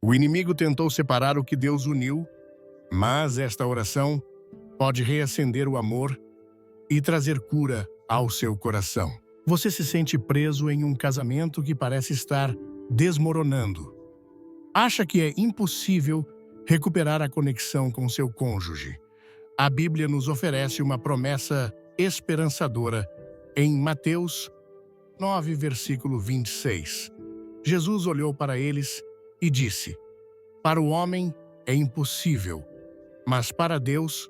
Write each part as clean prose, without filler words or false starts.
O inimigo tentou separar o que Deus uniu, mas esta oração pode reacender o amor e trazer cura ao seu coração. Você se sente preso em um casamento que parece estar desmoronando. Acha que é impossível recuperar a conexão com seu cônjuge. A Bíblia nos oferece uma promessa esperançadora em Mateus 9, versículo 26. Jesus olhou para eles e disse: "Para o homem é impossível, mas para Deus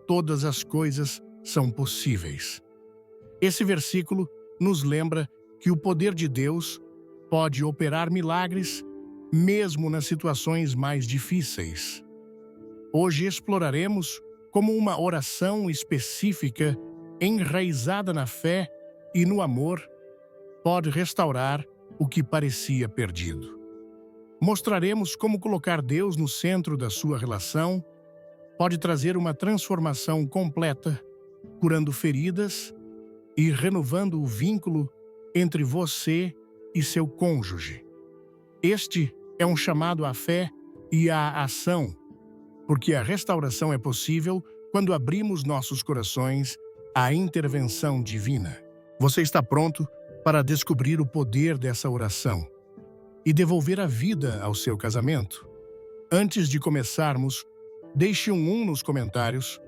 todas as coisas são possíveis." Esse versículo nos lembra que o poder de Deus pode operar milagres mesmo nas situações mais difíceis. Hoje exploraremos como uma oração específica, enraizada na fé e no amor, pode restaurar o que parecia perdido. Mostraremos como colocar Deus no centro da sua relação pode trazer uma transformação completa, curando feridas e renovando o vínculo entre você e seu cônjuge. Este é um chamado à fé e à ação, porque a restauração é possível quando abrimos nossos corações à intervenção divina. Você está pronto para descobrir o poder dessa oração e devolver a vida ao seu casamento? Antes de começarmos, deixe um nos comentários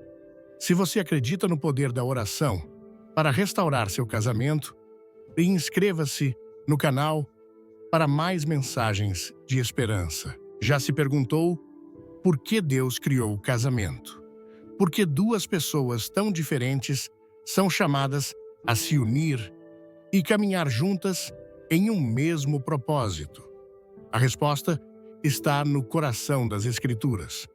se você acredita no poder da oração para restaurar seu casamento e inscreva-se no canal para mais mensagens de esperança. Já se perguntou por que Deus criou o casamento? Por que duas pessoas tão diferentes são chamadas a se unir e caminhar juntas em um mesmo propósito? A resposta está no coração das Escrituras.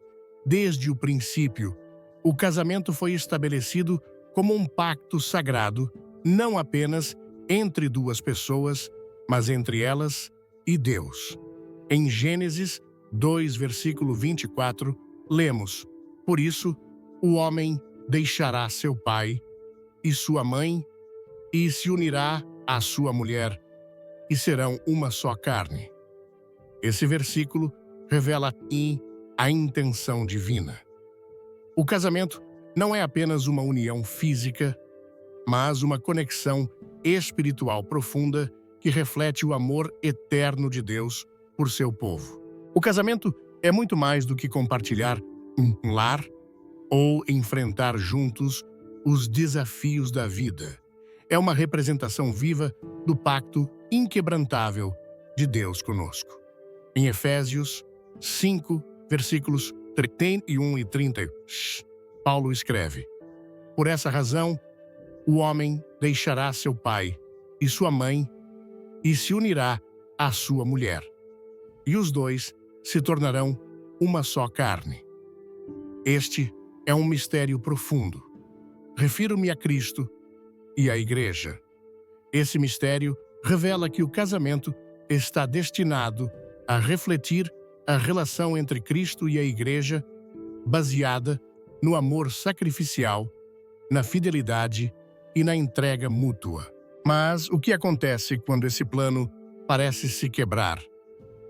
Desde o princípio, o casamento foi estabelecido como um pacto sagrado, não apenas entre duas pessoas, mas entre elas e Deus. Em Gênesis 2, versículo 24, lemos: "Por isso, o homem deixará seu pai e sua mãe e se unirá à sua mulher, e serão uma só carne." Esse versículo revela aqui a intenção divina. O casamento não é apenas uma união física, mas uma conexão espiritual profunda que reflete o amor eterno de Deus por seu povo. O casamento é muito mais do que compartilhar um lar ou enfrentar juntos os desafios da vida. É uma representação viva do pacto inquebrantável de Deus conosco. Em Efésios 5, versículos 31 e 30, Paulo escreve: "Por essa razão, o homem deixará seu pai e sua mãe e se unirá à sua mulher, e os dois se tornarão uma só carne." Este é um mistério profundo. Refiro-me a Cristo e à Igreja. Esse mistério revela que o casamento está destinado a refletir a relação entre Cristo e a Igreja, baseada no amor sacrificial, na fidelidade e na entrega mútua. Mas o que acontece quando esse plano parece se quebrar?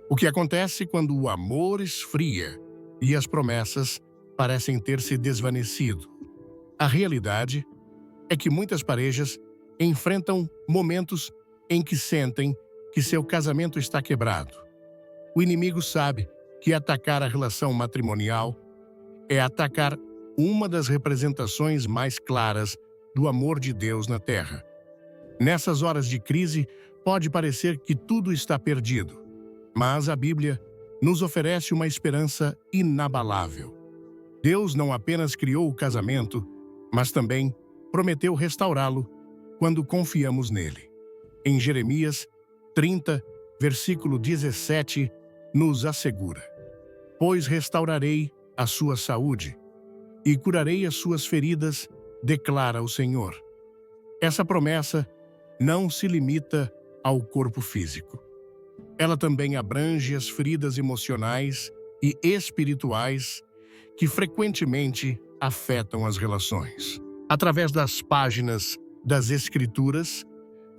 O que acontece quando o amor esfria e as promessas parecem ter se desvanecido? A realidade é que muitas parejas enfrentam momentos em que sentem que seu casamento está quebrado. O inimigo sabe que atacar a relação matrimonial é atacar uma das representações mais claras do amor de Deus na Terra. Nessas horas de crise, pode parecer que tudo está perdido, mas a Bíblia nos oferece uma esperança inabalável. Deus não apenas criou o casamento, mas também prometeu restaurá-lo quando confiamos nele. Em Jeremias 30, versículo 17, nos assegura: "Pois restaurarei a sua saúde e curarei as suas feridas, declara o Senhor." Essa promessa não se limita ao corpo físico. Ela também abrange as feridas emocionais e espirituais que frequentemente afetam as relações. Através das páginas das Escrituras,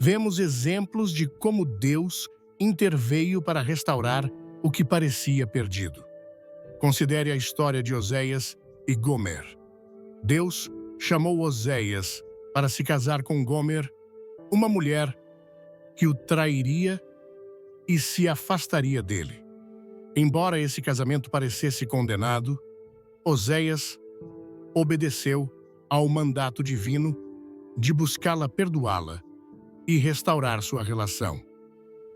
vemos exemplos de como Deus interveio para restaurar o que parecia perdido. Considere a história de Oséias e Gomer. Deus chamou Oséias para se casar com Gomer, uma mulher que o trairia e se afastaria dele. Embora esse casamento parecesse condenado, Oséias obedeceu ao mandato divino de buscá-la, perdoá-la e restaurar sua relação.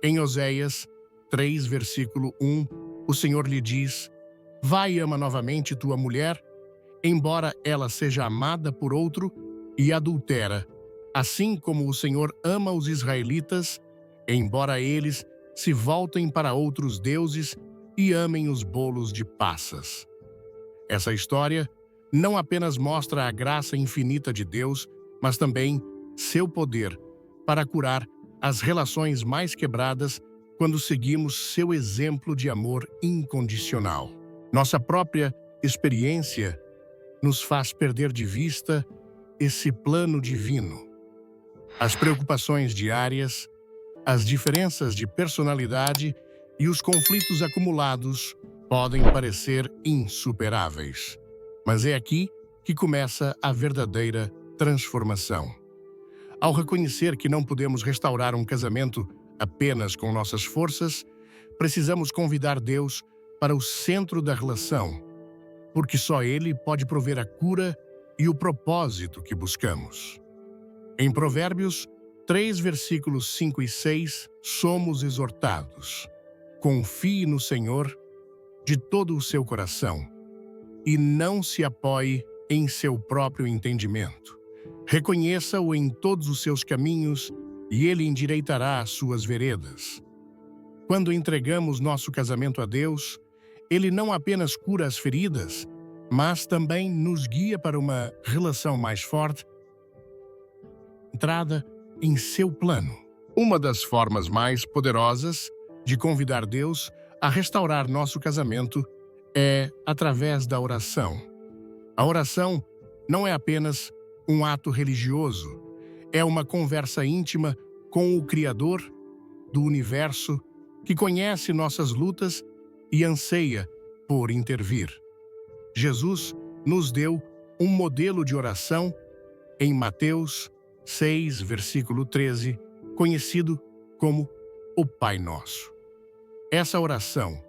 Em Oséias 3, versículo 1, o Senhor lhe diz: vai e ama novamente tua mulher, embora ela seja amada por outro e adultera, assim como o Senhor ama os israelitas, embora eles se voltem para outros deuses e amem os bolos de passas. Essa história não apenas mostra a graça infinita de Deus, mas também seu poder para curar as relações mais quebradas quando seguimos seu exemplo de amor incondicional. Nossa própria experiência nos faz perder de vista esse plano divino. As preocupações diárias, as diferenças de personalidade e os conflitos acumulados podem parecer insuperáveis. Mas é aqui que começa a verdadeira transformação. Ao reconhecer que não podemos restaurar um casamento apenas com nossas forças, precisamos convidar Deus para o centro da relação, porque só Ele pode prover a cura e o propósito que buscamos. Em Provérbios 3, versículos 5 e 6, somos exortados: confie no Senhor de todo o seu coração e não se apoie em seu próprio entendimento. Reconheça-o em todos os seus caminhos e ele endireitará as suas veredas. Quando entregamos nosso casamento a Deus, ele não apenas cura as feridas, mas também nos guia para uma relação mais forte, entrada em seu plano. Uma das formas mais poderosas de convidar Deus a restaurar nosso casamento é através da oração. A oração não é apenas um ato religioso, é uma conversa íntima com o Criador do universo que conhece nossas lutas e anseia por intervir. Jesus nos deu um modelo de oração em Mateus 6, versículo 13, conhecido como o Pai Nosso. Essa oração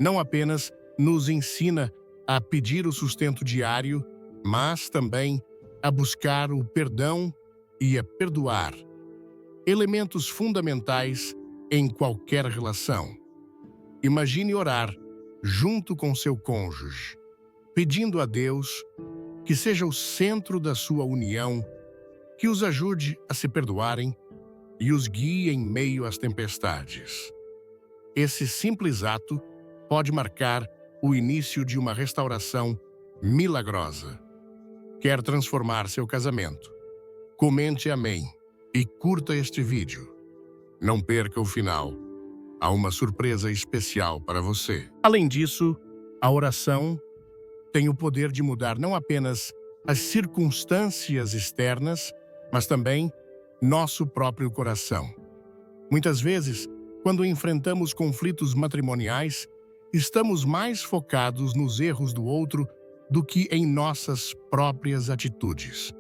não apenas nos ensina a pedir o sustento diário, mas também a buscar o perdão e a perdoar, elementos fundamentais em qualquer relação. Imagine orar junto com seu cônjuge, pedindo a Deus que seja o centro da sua união, que os ajude a se perdoarem e os guie em meio às tempestades. Esse simples ato pode marcar o início de uma restauração milagrosa. Quer transformar seu casamento? Comente amém e curta este vídeo. Não perca o final. Há uma surpresa especial para você. Além disso, a oração tem o poder de mudar não apenas as circunstâncias externas, mas também nosso próprio coração. Muitas vezes, quando enfrentamos conflitos matrimoniais, estamos mais focados nos erros do outro do que em nossas próprias atitudes.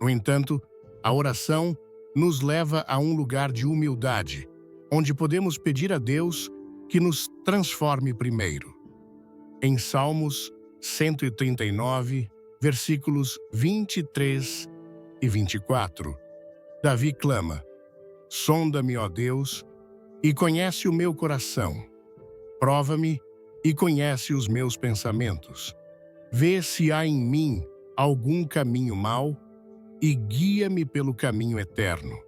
No entanto, a oração nos leva a um lugar de humildade, onde podemos pedir a Deus que nos transforme primeiro. Em Salmos 139, versículos 23 e 24, Davi clama: sonda-me, ó Deus, e conhece o meu coração. Prova-me e conhece os meus pensamentos. Vê se há em mim algum caminho mau e guia-me pelo caminho eterno.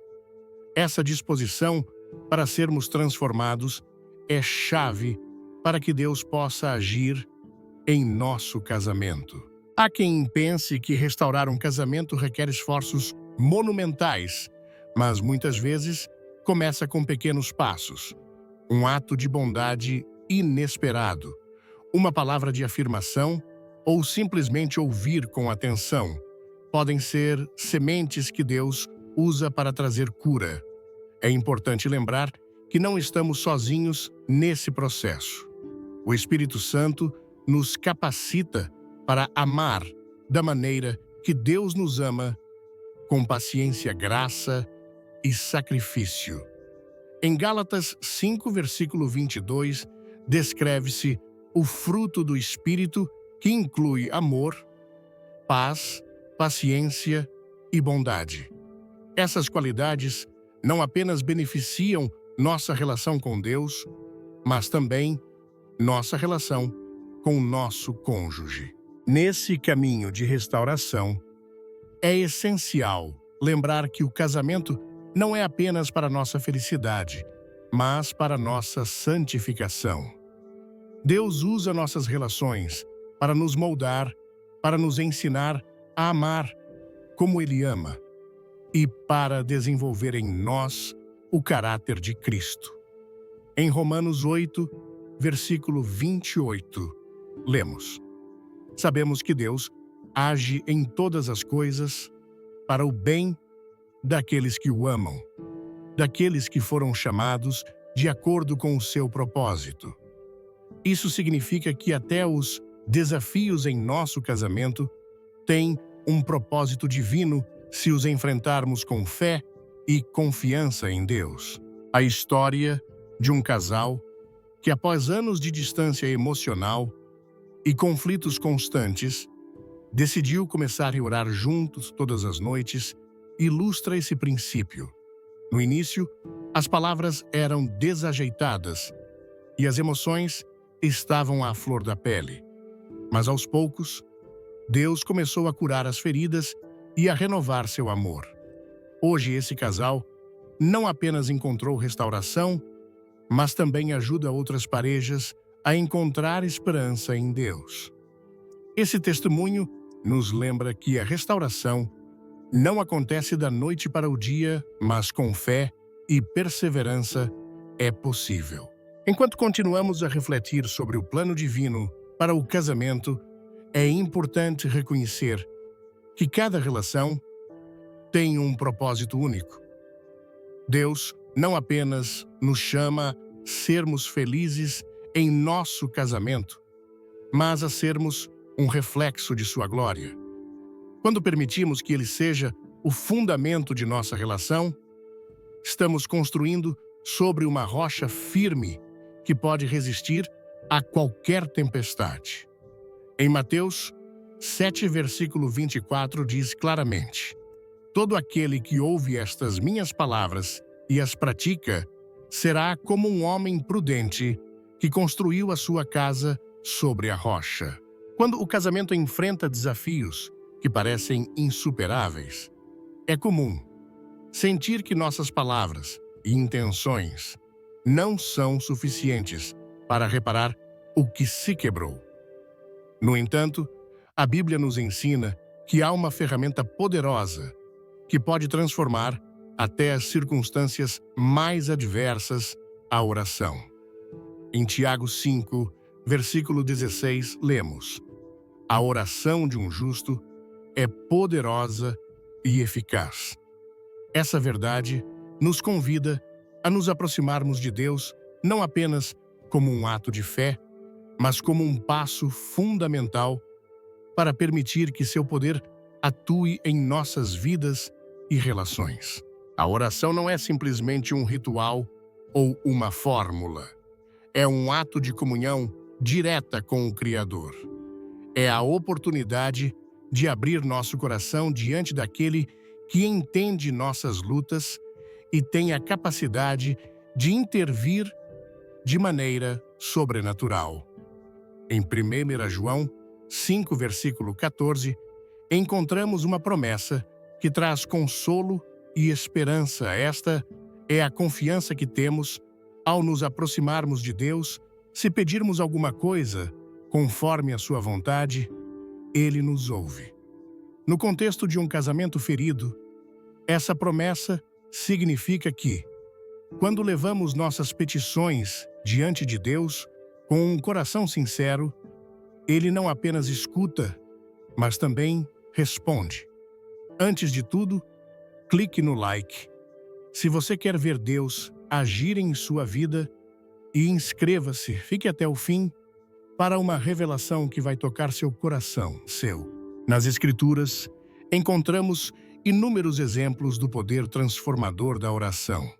Essa disposição para sermos transformados é chave para que Deus possa agir em nosso casamento. Há quem pense que restaurar um casamento requer esforços monumentais, mas muitas vezes começa com pequenos passos, um ato de bondade inesperado, uma palavra de afirmação ou simplesmente ouvir com atenção. Podem ser sementes que Deus usa para trazer cura. É importante lembrar que não estamos sozinhos nesse processo. O Espírito Santo nos capacita para amar da maneira que Deus nos ama, com paciência, graça e sacrifício. Em Gálatas 5, versículo 22, descreve-se o fruto do Espírito, que inclui amor, paz, paciência e bondade. Essas qualidades não apenas beneficiam nossa relação com Deus, mas também nossa relação com o nosso cônjuge. Nesse caminho de restauração, é essencial lembrar que o casamento não é apenas para nossa felicidade, mas para nossa santificação. Deus usa nossas relações para nos moldar, para nos ensinar a amar como Ele ama e para desenvolver em nós o caráter de Cristo. Em Romanos 8, versículo 28, lemos: Sabemos que Deus age em todas as coisas para o bem daqueles que o amam, daqueles que foram chamados de acordo com o seu propósito. Isso significa que até os desafios em nosso casamento têm um propósito divino se os enfrentarmos com fé e confiança em Deus. A história de um casal que, após anos de distância emocional e conflitos constantes, decidiu começar a orar juntos todas as noites, ilustra esse princípio. No início, as palavras eram desajeitadas e as emoções estavam à flor da pele. Mas aos poucos, Deus começou a curar as feridas e a renovar seu amor. Hoje, esse casal não apenas encontrou restauração, mas também ajuda outras parejas a encontrar esperança em Deus. Esse testemunho nos lembra que a restauração não acontece da noite para o dia, mas com fé e perseverança é possível. Enquanto continuamos a refletir sobre o plano divino para o casamento, é importante reconhecer que cada relação tem um propósito único. Deus não apenas nos chama a sermos felizes em nosso casamento, mas a sermos um reflexo de sua glória. Quando permitimos que Ele seja o fundamento de nossa relação, estamos construindo sobre uma rocha firme que pode resistir a qualquer tempestade. Em Mateus 7, versículo 24, diz claramente: Todo aquele que ouve estas minhas palavras e as pratica será como um homem prudente que construiu a sua casa sobre a rocha. Quando o casamento enfrenta desafios que parecem insuperáveis, é comum sentir que nossas palavras e intenções não são suficientes para reparar o que se quebrou. No entanto, a Bíblia nos ensina que há uma ferramenta poderosa que pode transformar até as circunstâncias mais adversas a oração. Em Tiago 5, versículo 16, lemos: A oração de um justo é poderosa e eficaz. Essa verdade nos convida a nos aproximarmos de Deus não apenas como um ato de fé, mas como um passo fundamental para permitir que seu poder atue em nossas vidas e relações. A oração não é simplesmente um ritual ou uma fórmula. É um ato de comunhão direta com o Criador. É a oportunidade de abrir nosso coração diante daquele que entende nossas lutas e tem a capacidade de intervir de maneira sobrenatural. Em 1 João 5, versículo 14, encontramos uma promessa que traz consolo e esperança. Esta é a confiança que temos ao nos aproximarmos de Deus. Se pedirmos alguma coisa conforme a sua vontade, Ele nos ouve. No contexto de um casamento ferido, essa promessa significa que, quando levamos nossas petições diante de Deus com um coração sincero, Ele não apenas escuta, mas também responde. Antes de tudo, clique no like se você quer ver Deus agir em sua vida e inscreva-se. Fique até o fim para uma revelação que vai tocar seu coração, Nas Escrituras, encontramos inúmeros exemplos do poder transformador da oração.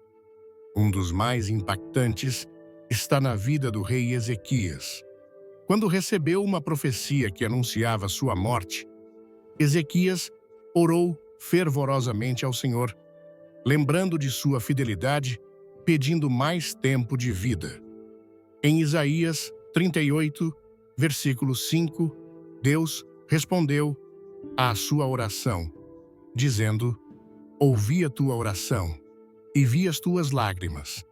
Um dos mais impactantes está na vida do rei Ezequias. Quando recebeu uma profecia que anunciava sua morte, Ezequias orou fervorosamente ao Senhor, lembrando de sua fidelidade, pedindo mais tempo de vida. Em Isaías 38, versículo 5, Deus respondeu à sua oração, dizendo: ouvi a tua oração e vi as tuas lágrimas.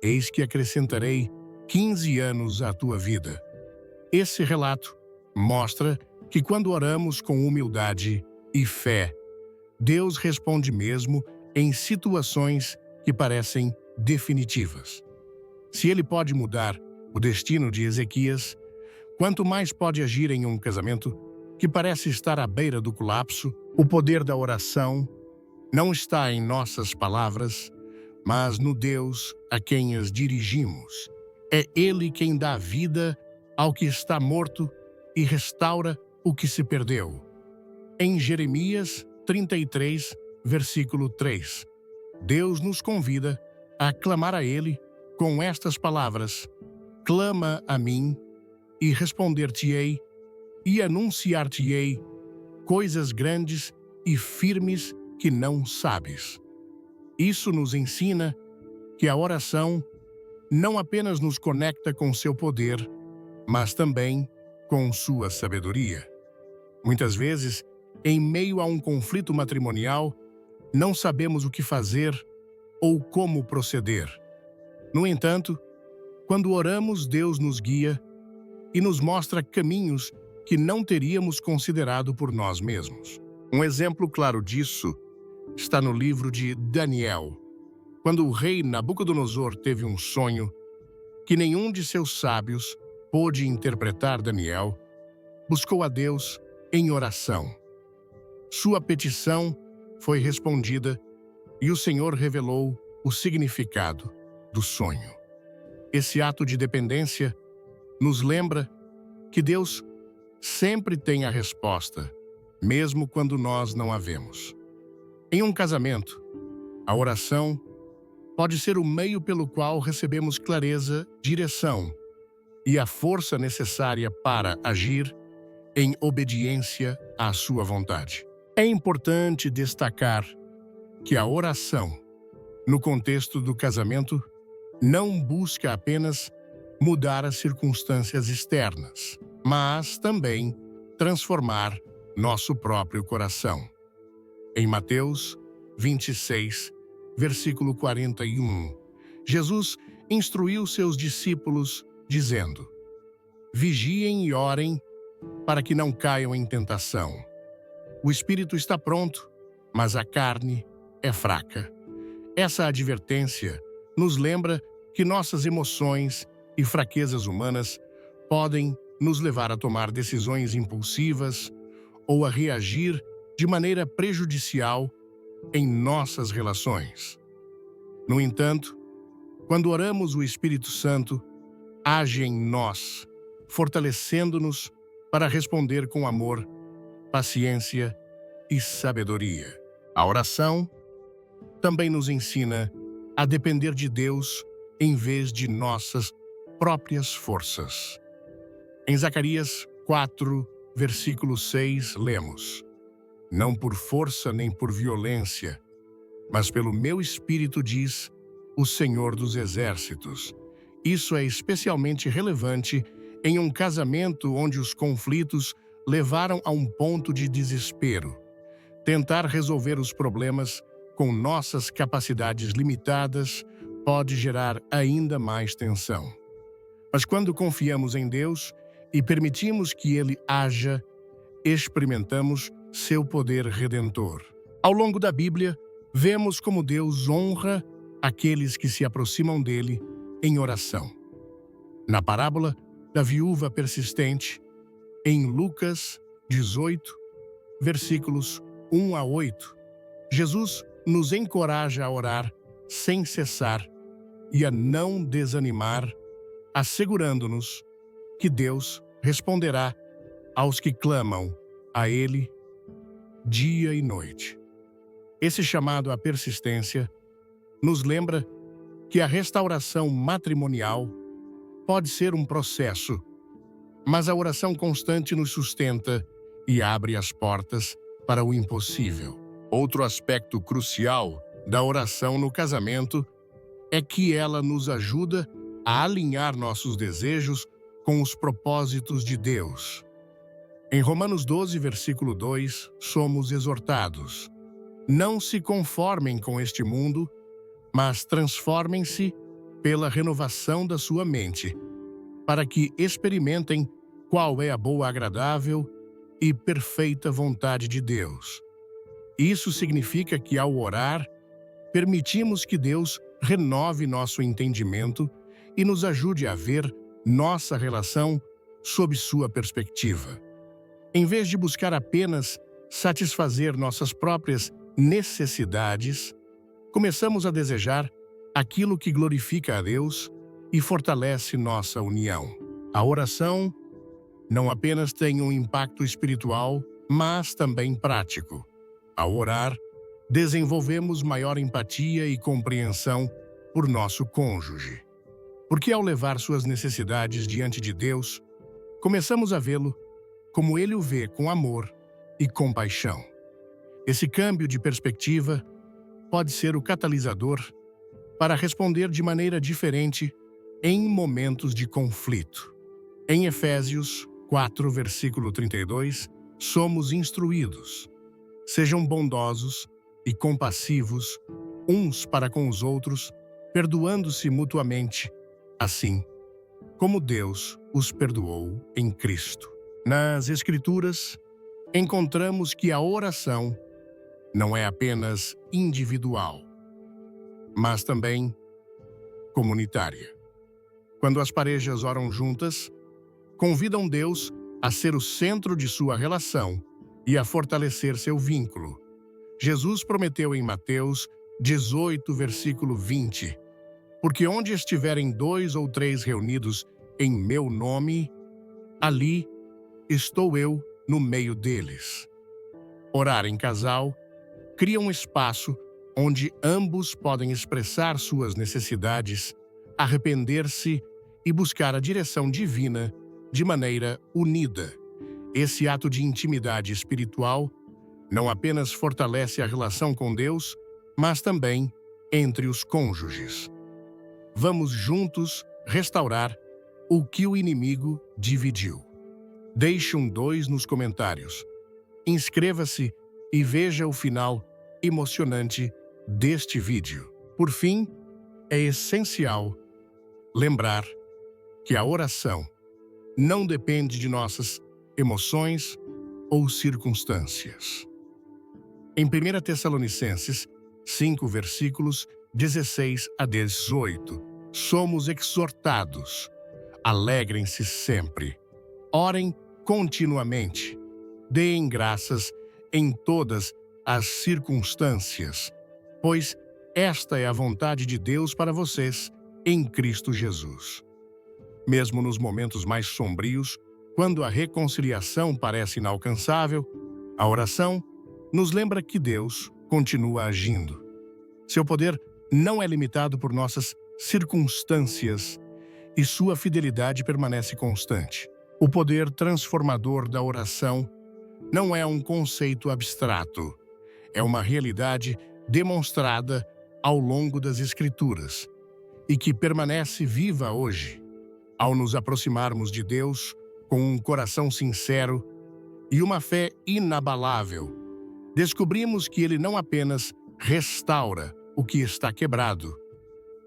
Eis que acrescentarei 15 anos à tua vida. Esse relato mostra que quando oramos com humildade e fé, Deus responde mesmo em situações que parecem definitivas. Se ele pode mudar o destino de Ezequias, quanto mais pode agir em um casamento que parece estar à beira do colapso. O poder da oração não está em nossas palavras, mas no Deus a quem as dirigimos. É Ele quem dá vida ao que está morto e restaura o que se perdeu. Em Jeremias 33, versículo 3, Deus nos convida a clamar a Ele com estas palavras: clama a mim e responder-te-ei e anunciar-te-ei coisas grandes e firmes que não sabes. Isso nos ensina que a oração não apenas nos conecta com seu poder, mas também com sua sabedoria. Muitas vezes, em meio a um conflito matrimonial, não sabemos o que fazer ou como proceder. No entanto, quando oramos, Deus nos guia e nos mostra caminhos que não teríamos considerado por nós mesmos. Um exemplo claro disso está no livro de Daniel, quando o rei Nabucodonosor teve um sonho que nenhum de seus sábios pôde interpretar. Daniel buscou a Deus em oração. Sua petição foi respondida e o Senhor revelou o significado do sonho. Esse ato de dependência nos lembra que Deus sempre tem a resposta, mesmo quando nós não a vemos. Em um casamento, a oração pode ser o meio pelo qual recebemos clareza, direção e a força necessária para agir em obediência à sua vontade. É importante destacar que a oração, no contexto do casamento, não busca apenas mudar as circunstâncias externas, mas também transformar nosso próprio coração. Em Mateus 26, versículo 41, Jesus instruiu seus discípulos, dizendo: vigiem e orem para que não caiam em tentação. O espírito está pronto, mas a carne é fraca. Essa advertência nos lembra que nossas emoções e fraquezas humanas podem nos levar a tomar decisões impulsivas ou a reagir de maneira prejudicial em nossas relações. No entanto, quando oramos, o Espírito Santo age em nós, fortalecendo-nos para responder com amor, paciência e sabedoria. A oração também nos ensina a depender de Deus em vez de nossas próprias forças. Em Zacarias 4, versículo 6, lemos: não por força nem por violência, mas pelo meu espírito, diz o Senhor dos Exércitos. Isso é especialmente relevante em um casamento onde os conflitos levaram a um ponto de desespero. Tentar resolver os problemas com nossas capacidades limitadas pode gerar ainda mais tensão. Mas quando confiamos em Deus e permitimos que Ele haja, experimentamos seu poder redentor. Ao longo da Bíblia, vemos como Deus honra aqueles que se aproximam dele em oração. Na parábola da viúva persistente, em Lucas 18, versículos 1 a 8, Jesus nos encoraja a orar sem cessar e a não desanimar, assegurando-nos que Deus responderá aos que clamam a Ele dia e noite. Esse chamado à persistência nos lembra que a restauração matrimonial pode ser um processo, mas a oração constante nos sustenta e abre as portas para o impossível. Outro aspecto crucial da oração no casamento é que ela nos ajuda a alinhar nossos desejos com os propósitos de Deus. Em Romanos 12, versículo 2, somos exortados: não se conformem com este mundo, mas transformem-se pela renovação da sua mente, para que experimentem qual é a boa, agradável e perfeita vontade de Deus. Isso significa que, ao orar, permitimos que Deus renove nosso entendimento e nos ajude a ver nossa relação sob sua perspectiva. Em vez de buscar apenas satisfazer nossas próprias necessidades, começamos a desejar aquilo que glorifica a Deus e fortalece nossa união. A oração não apenas tem um impacto espiritual, mas também prático. Ao orar, desenvolvemos maior empatia e compreensão por nosso cônjuge. Porque ao levar suas necessidades diante de Deus, começamos a vê-lo como Ele o vê, com amor e compaixão. Esse câmbio de perspectiva pode ser o catalisador para responder de maneira diferente em momentos de conflito. Em Efésios 4, versículo 32, somos instruídos: sejam bondosos e compassivos uns para com os outros, perdoando-se mutuamente, assim como Deus os perdoou em Cristo. Nas Escrituras, encontramos que a oração não é apenas individual, mas também comunitária. Quando as parejas oram juntas, convidam Deus a ser o centro de sua relação e a fortalecer seu vínculo. Jesus prometeu em Mateus 18, versículo 20, porque onde estiverem 2 ou 3 reunidos em meu nome, ali estou eu no meio deles. Orar em casal cria um espaço onde ambos podem expressar suas necessidades, arrepender-se e buscar a direção divina de maneira unida. Esse ato de intimidade espiritual não apenas fortalece a relação com Deus, mas também entre os cônjuges. Vamos juntos restaurar o que o inimigo dividiu. Deixe um 2 nos comentários. Inscreva-se e veja o final emocionante deste vídeo. Por fim, é essencial lembrar que a oração não depende de nossas emoções ou circunstâncias. Em 1 Tessalonicenses 5, versículos 16 a 18, somos exortados: alegrem-se sempre, orem continuamente, deem graças em todas as circunstâncias, pois esta é a vontade de Deus para vocês em Cristo Jesus. Mesmo nos momentos mais sombrios, quando a reconciliação parece inalcançável, a oração nos lembra que Deus continua agindo. Seu poder não é limitado por nossas circunstâncias e sua fidelidade permanece constante. O poder transformador da oração não é um conceito abstrato, é uma realidade demonstrada ao longo das Escrituras e que permanece viva hoje. Ao nos aproximarmos de Deus com um coração sincero e uma fé inabalável, descobrimos que Ele não apenas restaura o que está quebrado,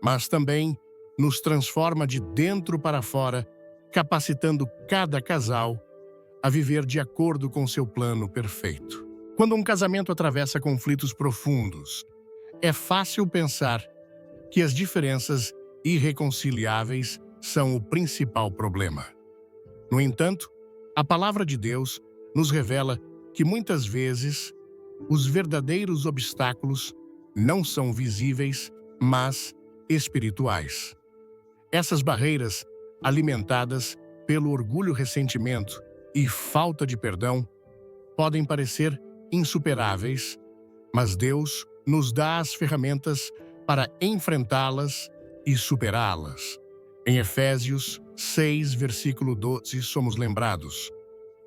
mas também nos transforma de dentro para fora, capacitando cada casal a viver de acordo com seu plano perfeito. Quando um casamento atravessa conflitos profundos, é fácil pensar que as diferenças irreconciliáveis são o principal problema. No entanto, a palavra de Deus nos revela que muitas vezes os verdadeiros obstáculos não são visíveis, mas espirituais. Essas barreiras, alimentadas pelo orgulho, ressentimento e falta de perdão podem parecer insuperáveis, mas Deus nos dá as ferramentas para enfrentá-las e superá-las. Em Efésios 6, versículo 12, somos lembrados: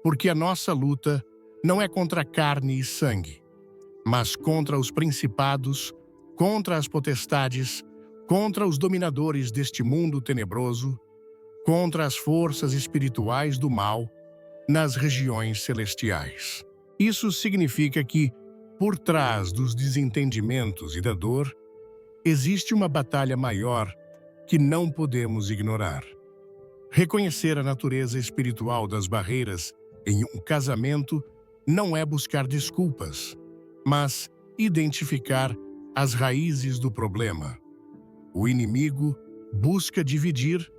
porque a nossa luta não é contra carne e sangue, mas contra os principados, contra as potestades, contra os dominadores deste mundo tenebroso, contra as forças espirituais do mal nas regiões celestiais. Isso significa que, por trás dos desentendimentos e da dor, existe uma batalha maior que não podemos ignorar. Reconhecer a natureza espiritual das barreiras em um casamento não é buscar desculpas, mas identificar as raízes do problema. O inimigo busca dividir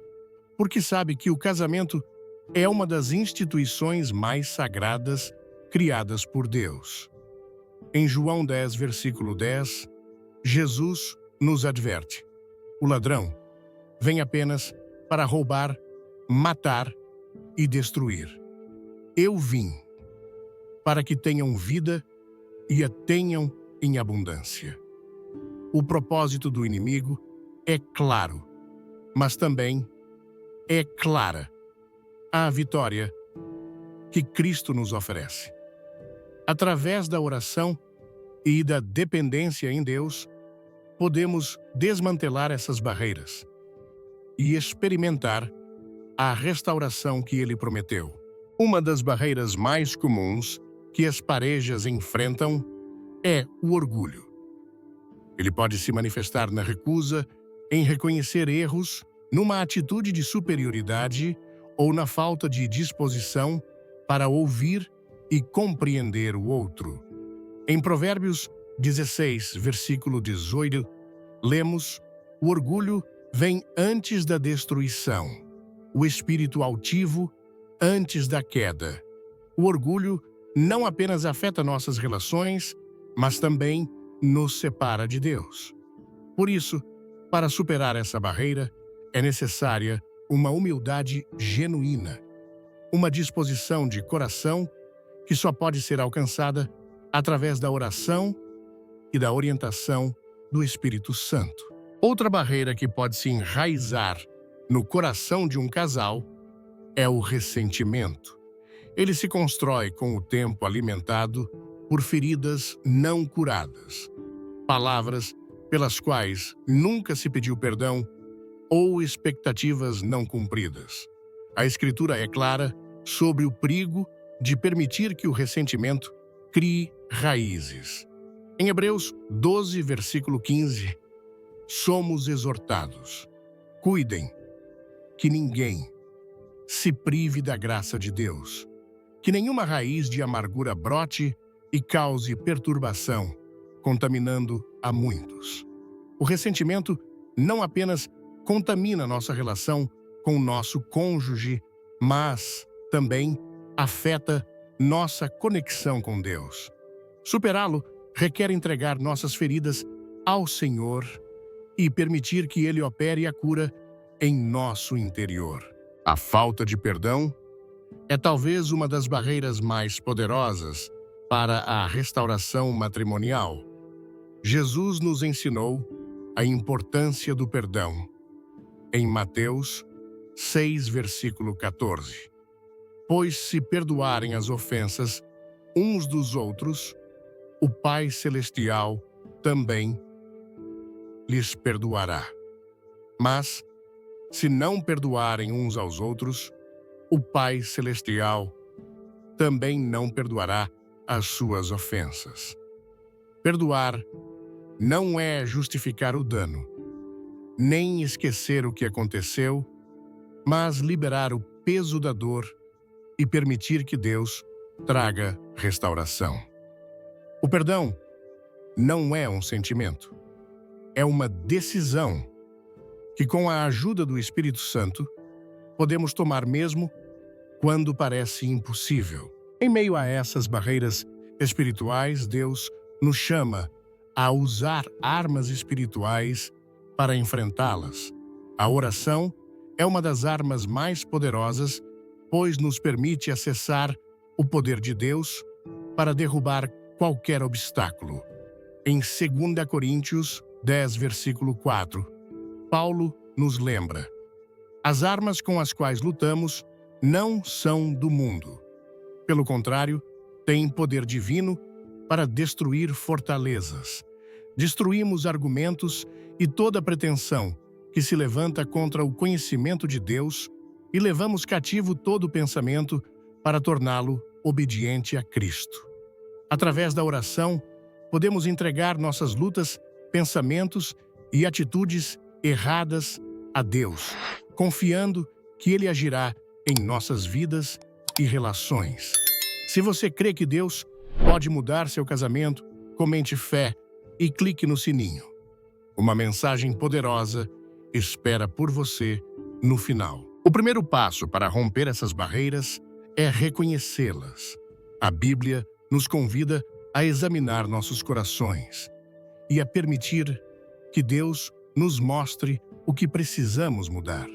porque sabe que o casamento é uma das instituições mais sagradas criadas por Deus. Em João 10, versículo 10, Jesus nos adverte: o ladrão vem apenas para roubar, matar e destruir. Eu vim para que tenham vida e a tenham em abundância. O propósito do inimigo é claro, mas também é clara a vitória que Cristo nos oferece. Através da oração e da dependência em Deus, podemos desmantelar essas barreiras e experimentar a restauração que Ele prometeu. Uma das barreiras mais comuns que as parejas enfrentam é o orgulho. Ele pode se manifestar na recusa em reconhecer erros, numa atitude de superioridade ou na falta de disposição para ouvir e compreender o outro. Em Provérbios 16, versículo 18, lemos: o orgulho vem antes da destruição, o espírito altivo antes da queda. O orgulho não apenas afeta nossas relações, mas também nos separa de Deus. Por isso, para superar essa barreira, é necessária uma humildade genuína, uma disposição de coração que só pode ser alcançada através da oração e da orientação do Espírito Santo. Outra barreira que pode se enraizar no coração de um casal é o ressentimento. Ele se constrói com o tempo, alimentado por feridas não curadas, palavras pelas quais nunca se pediu perdão ou expectativas não cumpridas. A Escritura é clara sobre o perigo de permitir que o ressentimento crie raízes. Em Hebreus 12, versículo 15, somos exortados: cuidem que ninguém se prive da graça de Deus, que nenhuma raiz de amargura brote e cause perturbação, contaminando a muitos. O ressentimento não apenas contamina nossa relação com o nosso cônjuge, mas também afeta nossa conexão com Deus. Superá-lo requer entregar nossas feridas ao Senhor e permitir que Ele opere a cura em nosso interior. A falta de perdão é talvez uma das barreiras mais poderosas para a restauração matrimonial. Jesus nos ensinou a importância do perdão em Mateus 6, versículo 14. Pois se perdoarem as ofensas uns dos outros, o Pai Celestial também lhes perdoará. Mas, se não perdoarem uns aos outros, o Pai Celestial também não perdoará as suas ofensas. Perdoar não é justificar o dano, nem esquecer o que aconteceu, mas liberar o peso da dor e permitir que Deus traga restauração. O perdão não é um sentimento, é uma decisão que, com a ajuda do Espírito Santo, podemos tomar mesmo quando parece impossível. Em meio a essas barreiras espirituais, Deus nos chama a usar armas espirituais para enfrentá-las. A oração é uma das armas mais poderosas pois nos permite acessar o poder de Deus para derrubar qualquer obstáculo. Em 2 Coríntios 10, versículo 4, Paulo nos lembra: as armas com as quais lutamos não são do mundo. Pelo contrário, têm poder divino para destruir fortalezas. Destruímos argumentos e toda pretensão que se levanta contra o conhecimento de Deus e levamos cativo todo pensamento para torná-lo obediente a Cristo. Através da oração, podemos entregar nossas lutas, pensamentos e atitudes erradas a Deus, confiando que Ele agirá em nossas vidas e relações. Se você crê que Deus pode mudar seu casamento, comente fé e clique no sininho. Uma mensagem poderosa espera por você no final. O primeiro passo para romper essas barreiras é reconhecê-las. A Bíblia nos convida a examinar nossos corações e a permitir que Deus nos mostre o que precisamos mudar.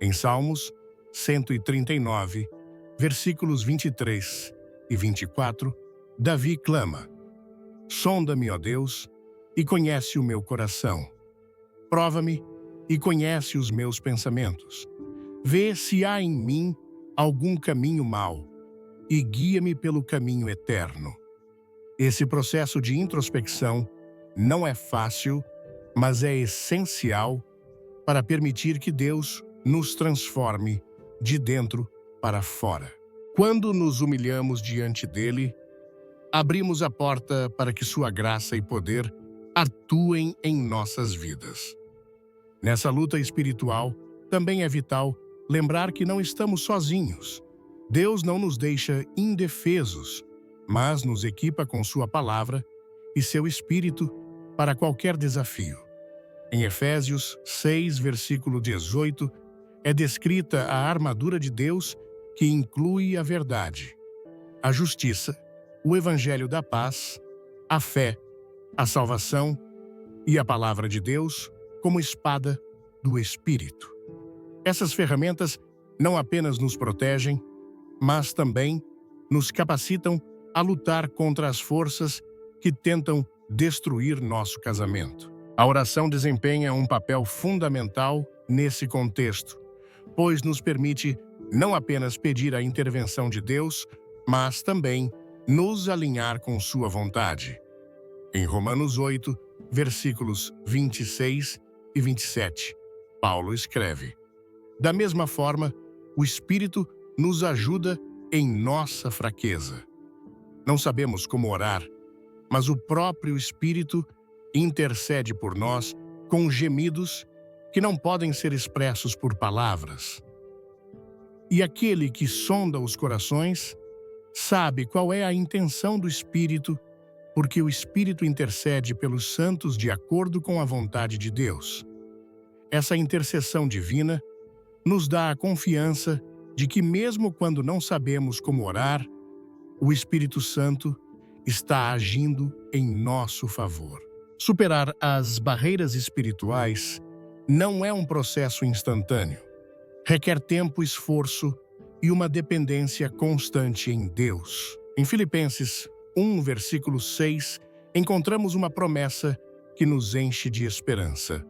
Em Salmos 139, versículos 23 e 24, Davi clama: sonda-me, ó Deus, e conhece o meu coração. Prova-me e conhece os meus pensamentos. Vê se há em mim algum caminho mau e guia-me pelo caminho eterno. Esse processo de introspecção não é fácil, mas é essencial para permitir que Deus nos transforme de dentro para fora. Quando nos humilhamos diante dele, abrimos a porta para que sua graça e poder atuem em nossas vidas. Nessa luta espiritual, também é vital lembrar que não estamos sozinhos. Deus não nos deixa indefesos, mas nos equipa com sua palavra e seu espírito para qualquer desafio. Em Efésios 6, versículo 18, é descrita a armadura de Deus, que inclui a verdade, a justiça, o evangelho da paz, a fé, a salvação e a palavra de Deus como espada do Espírito. Essas ferramentas não apenas nos protegem, mas também nos capacitam a lutar contra as forças que tentam destruir nosso casamento. A oração desempenha um papel fundamental nesse contexto, pois nos permite não apenas pedir a intervenção de Deus, mas também nos alinhar com sua vontade. Em Romanos 8, versículos 26 e 27, Paulo escreve: da mesma forma, o Espírito nos ajuda em nossa fraqueza. Não sabemos como orar, mas o próprio Espírito intercede por nós com gemidos que não podem ser expressos por palavras. E aquele que sonda os corações sabe qual é a intenção do Espírito, porque o Espírito intercede pelos santos de acordo com a vontade de Deus. Essa intercessão divina nos dá a confiança de que, mesmo quando não sabemos como orar, o Espírito Santo está agindo em nosso favor. Superar as barreiras espirituais não é um processo instantâneo. Requer tempo, esforço e uma dependência constante em Deus. Em Filipenses 1, versículo 6, encontramos uma promessa que nos enche de esperança.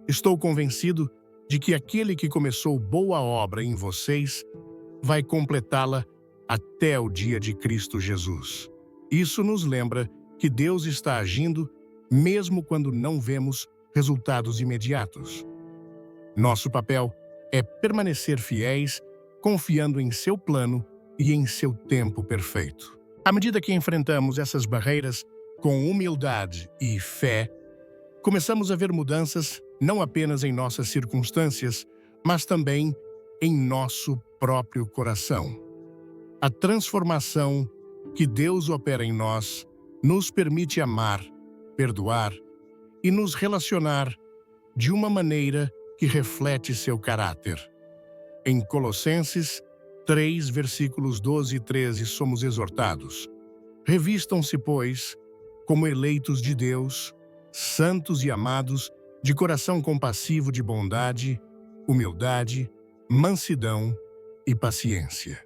Estou convencido de que aquele que começou boa obra em vocês vai completá-la até o dia de Cristo Jesus. Isso nos lembra que Deus está agindo mesmo quando não vemos resultados imediatos. Nosso papel é permanecer fiéis, confiando em seu plano e em seu tempo perfeito. À medida que enfrentamos essas barreiras com humildade e fé, começamos a ver mudanças não apenas em nossas circunstâncias, mas também em nosso próprio coração. A transformação que Deus opera em nós nos permite amar, perdoar e nos relacionar de uma maneira que reflete seu caráter. Em Colossenses 3, versículos 12 e 13, somos exortados: revistam-se, pois, como eleitos de Deus, santos e amados, de coração compassivo, de bondade, humildade, mansidão e paciência.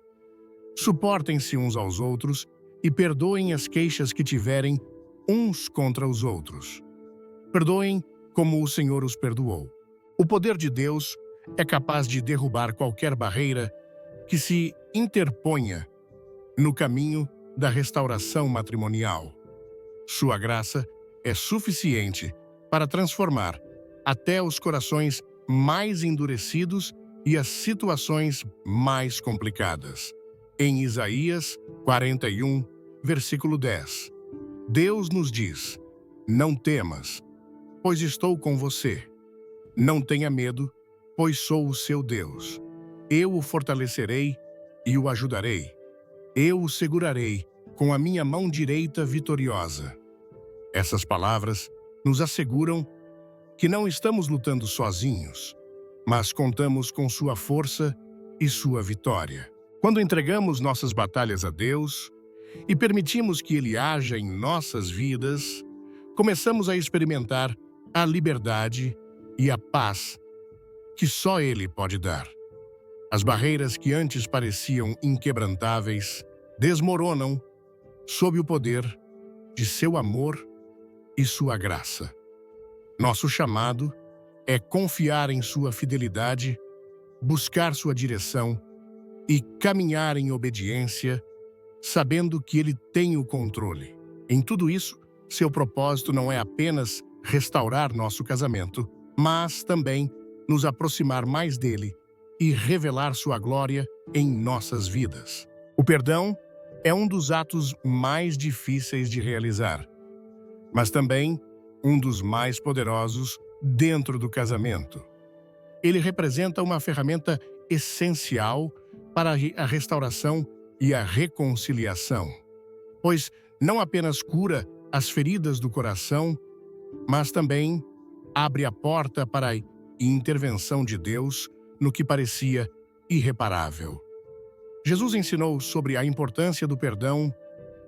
Suportem-se uns aos outros e perdoem as queixas que tiverem uns contra os outros. Perdoem como o Senhor os perdoou. O poder de Deus é capaz de derrubar qualquer barreira que se interponha no caminho da restauração matrimonial. Sua graça é suficiente para transformar até os corações mais endurecidos e as situações mais complicadas. Em Isaías 41, versículo 10, Deus nos diz: não temas, pois estou com você. Não tenha medo, pois sou o seu Deus. Eu o fortalecerei e o ajudarei. Eu o segurarei com a minha mão direita vitoriosa. Essas palavras nos asseguram que não estamos lutando sozinhos, mas contamos com sua força e sua vitória. Quando entregamos nossas batalhas a Deus e permitimos que Ele haja em nossas vidas, começamos a experimentar a liberdade e a paz que só Ele pode dar. As barreiras que antes pareciam inquebrantáveis desmoronam sob o poder de seu amor e sua graça. Nosso chamado é confiar em sua fidelidade, buscar sua direção e caminhar em obediência, sabendo que Ele tem o controle. Em tudo isso, seu propósito não é apenas restaurar nosso casamento, mas também nos aproximar mais dele e revelar sua glória em nossas vidas. O perdão é um dos atos mais difíceis de realizar, mas também um dos mais poderosos dentro do casamento. Ele representa uma ferramenta essencial para a restauração e a reconciliação, pois não apenas cura as feridas do coração, mas também abre a porta para a intervenção de Deus no que parecia irreparável. Jesus ensinou sobre a importância do perdão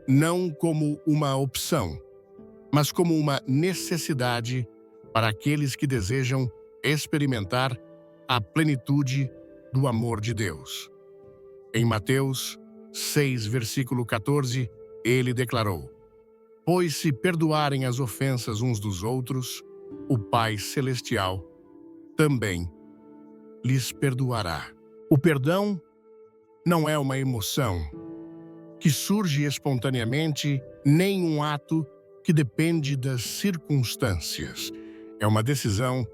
não como uma opção, mas como uma necessidade para aqueles que desejam experimentar a plenitude do amor de Deus. Em Mateus 6, versículo 14, ele declarou: pois se perdoarem as ofensas uns dos outros, o Pai Celestial também lhes perdoará. O perdão não é uma emoção que surge espontaneamente, nem um ato que depende das circunstâncias. É uma decisão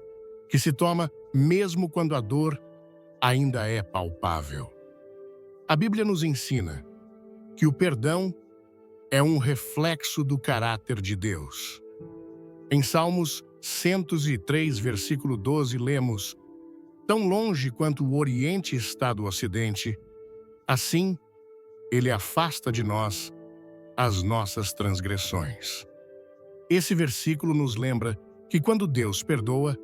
que se toma mesmo quando a dor ainda é palpável. A Bíblia nos ensina que o perdão é um reflexo do caráter de Deus. Em Salmos 103, versículo 12, lemos: tão longe quanto o Oriente está do Ocidente, assim Ele afasta de nós as nossas transgressões. Esse versículo nos lembra que quando Deus perdoa,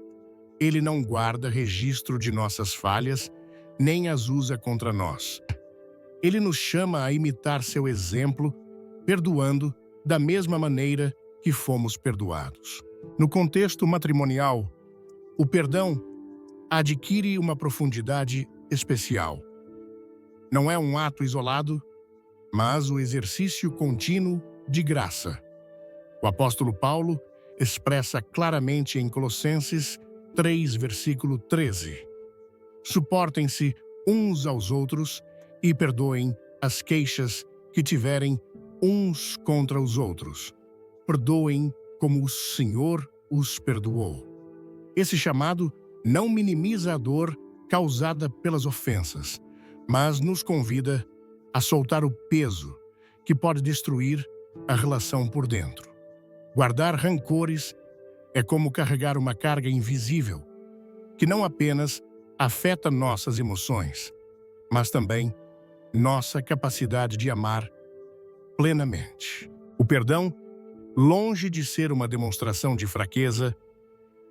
Ele não guarda registro de nossas falhas, nem as usa contra nós. Ele nos chama a imitar seu exemplo, perdoando da mesma maneira que fomos perdoados. No contexto matrimonial, o perdão adquire uma profundidade especial. Não é um ato isolado, mas o exercício contínuo de graça. O apóstolo Paulo expressa claramente em Colossenses 3, versículo 13: suportem-se uns aos outros e perdoem as queixas que tiverem uns contra os outros. Perdoem como o Senhor os perdoou. Esse chamado não minimiza a dor causada pelas ofensas, mas nos convida a soltar o peso que pode destruir a relação por dentro. Guardar rancores é como carregar uma carga invisível, que não apenas afeta nossas emoções, mas também nossa capacidade de amar plenamente. O perdão, longe de ser uma demonstração de fraqueza,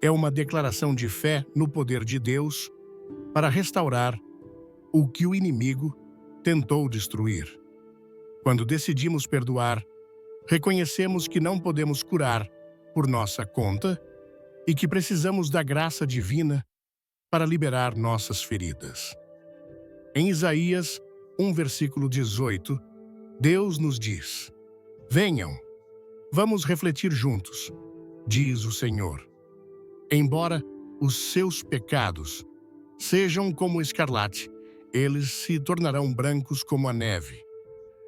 é uma declaração de fé no poder de Deus para restaurar o que o inimigo tentou destruir. Quando decidimos perdoar, reconhecemos que não podemos curar por nossa conta e que precisamos da graça divina para liberar nossas feridas. Em Isaías 1, versículo 18, Deus nos diz: Venham, vamos refletir juntos, diz o Senhor. Embora os seus pecados sejam como escarlate, eles se tornarão brancos como a neve.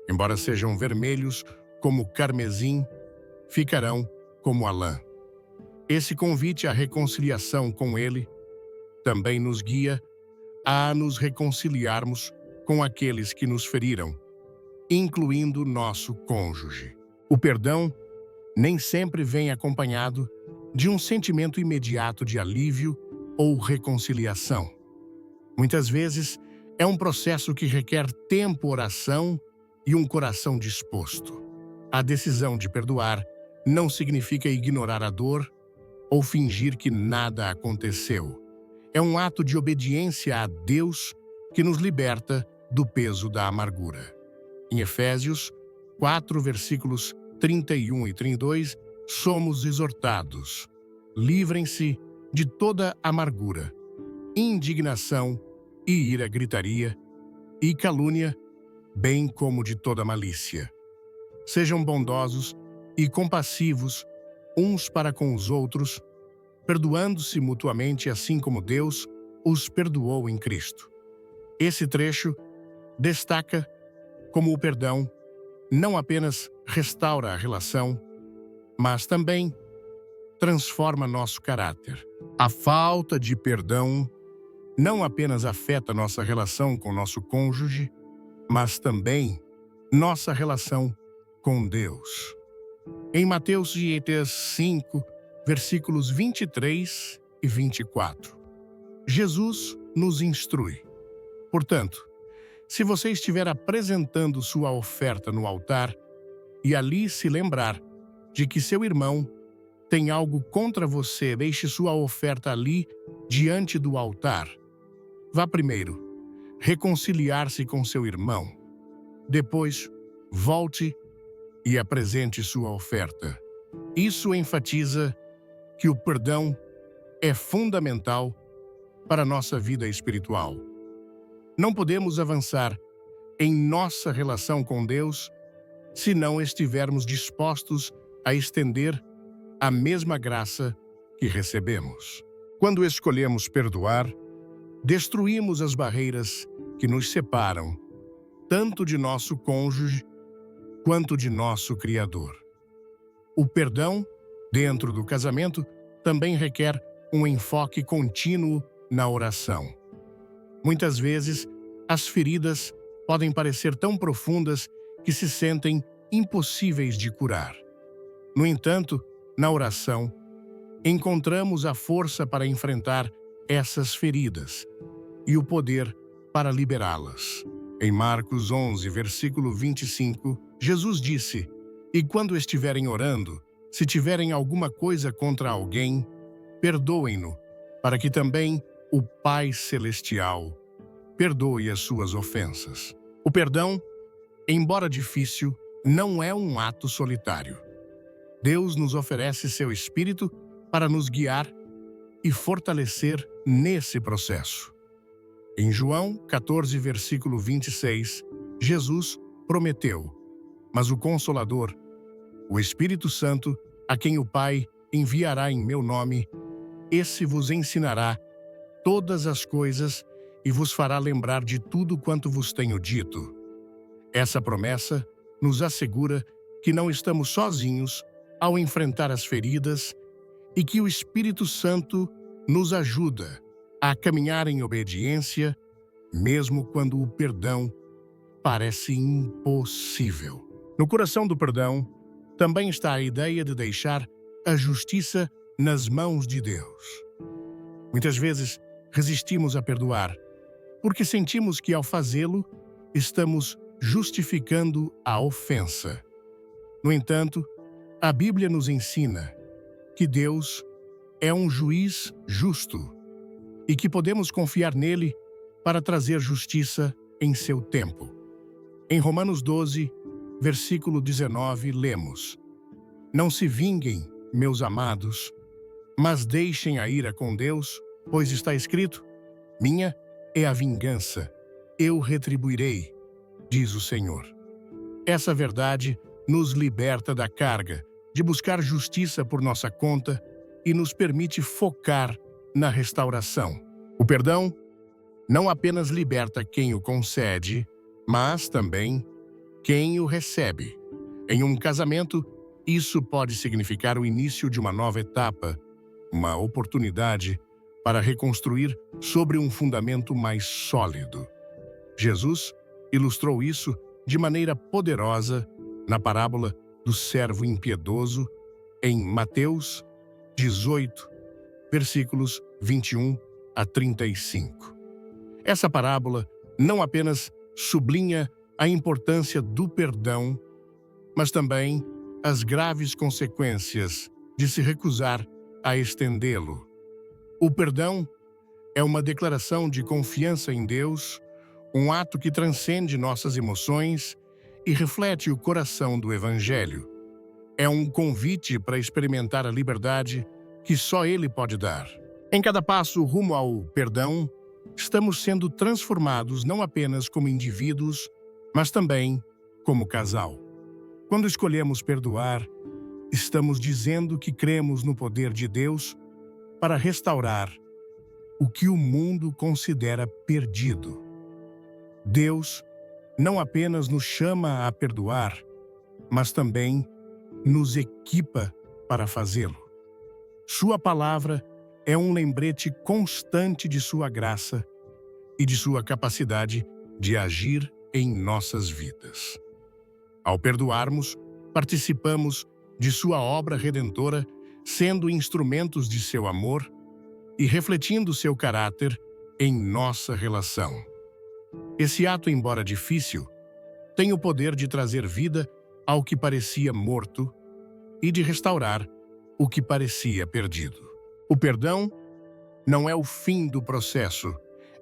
Embora sejam vermelhos como o carmesim, ficarão como a lã. Esse convite à reconciliação com Ele também nos guia a nos reconciliarmos com aqueles que nos feriram, incluindo nosso cônjuge. O perdão nem sempre vem acompanhado de um sentimento imediato de alívio ou reconciliação. Muitas vezes, é um processo que requer tempo, oração e um coração disposto. A decisão de perdoar não significa ignorar a dor ou fingir que nada aconteceu. É um ato de obediência a Deus que nos liberta do peso da amargura. Em Efésios 4, versículos 31 e 32, somos exortados: livrem-se de toda amargura, indignação e ira, gritaria e calúnia, bem como de toda malícia. Sejam bondosos e compassivos uns para com os outros, perdoando-se mutuamente assim como Deus os perdoou em Cristo. Esse trecho destaca como o perdão não apenas restaura a relação, mas também transforma nosso caráter. A falta de perdão não apenas afeta nossa relação com nosso cônjuge, mas também nossa relação com Deus. Em Mateus 5, versículos 23 e 24, Jesus nos instrui: portanto, se você estiver apresentando sua oferta no altar e ali se lembrar de que seu irmão tem algo contra você, deixe sua oferta ali diante do altar. Vá primeiro reconciliar-se com seu irmão. Depois, volte e apresente sua oferta. Isso enfatiza que o perdão é fundamental para nossa vida espiritual. Não podemos avançar em nossa relação com Deus se não estivermos dispostos a estender a mesma graça que recebemos. Quando escolhemos perdoar, destruímos as barreiras que nos separam, tanto de nosso cônjuge quanto de nosso Criador. O perdão, dentro do casamento, também requer um enfoque contínuo na oração. Muitas vezes, as feridas podem parecer tão profundas que se sentem impossíveis de curar. No entanto, na oração, encontramos a força para enfrentar essas feridas e o poder para liberá-las. Em Marcos 11, versículo 25, Jesus disse: E quando estiverem orando, se tiverem alguma coisa contra alguém, perdoem-no, para que também o Pai Celestial perdoe as suas ofensas. O perdão, embora difícil, não é um ato solitário. Deus nos oferece seu Espírito para nos guiar e fortalecer nesse processo. Em João 14, versículo 26, Jesus prometeu: Mas o Consolador, o Espírito Santo, a quem o Pai enviará em meu nome, esse vos ensinará todas as coisas e vos fará lembrar de tudo quanto vos tenho dito. Essa promessa nos assegura que não estamos sozinhos ao enfrentar as feridas e que o Espírito Santo nos ajuda a caminhar em obediência, mesmo quando o perdão parece impossível. No coração do perdão também está a ideia de deixar a justiça nas mãos de Deus. Muitas vezes resistimos a perdoar, porque sentimos que ao fazê-lo, estamos justificando a ofensa. No entanto, a Bíblia nos ensina que Deus é um juiz justo e que podemos confiar nele para trazer justiça em seu tempo. Em Romanos 12, versículo 19, lemos: Não se vinguem, meus amados, mas deixem a ira com Deus, pois está escrito: Minha é a vingança, eu retribuirei, diz o Senhor. Essa verdade nos liberta da carga de buscar justiça por nossa conta e nos permite focar na restauração. O perdão não apenas liberta quem o concede, mas também quem o recebe. Em um casamento, isso pode significar o início de uma nova etapa, uma oportunidade para reconstruir sobre um fundamento mais sólido. Jesus ilustrou isso de maneira poderosa na parábola do servo impiedoso em Mateus 18, versículos 21 a 35. Essa parábola não apenas sublinha a importância do perdão, mas também as graves consequências de se recusar a estendê-lo. O perdão é uma declaração de confiança em Deus, um ato que transcende nossas emoções e reflete o coração do Evangelho. É um convite para experimentar a liberdade que só Ele pode dar. Em cada passo rumo ao perdão, estamos sendo transformados não apenas como indivíduos, mas também como casal. Quando escolhemos perdoar, estamos dizendo que cremos no poder de Deus para restaurar o que o mundo considera perdido. Deus não apenas nos chama a perdoar, mas também nos equipa para fazê-lo. Sua palavra é um lembrete constante de sua graça e de sua capacidade de agir em nossas vidas. Ao perdoarmos, participamos de sua obra redentora, sendo instrumentos de seu amor e refletindo seu caráter em nossa relação. Esse ato, embora difícil, tem o poder de trazer vida ao que parecia morto e de restaurar o que parecia perdido. O perdão não é o fim do processo,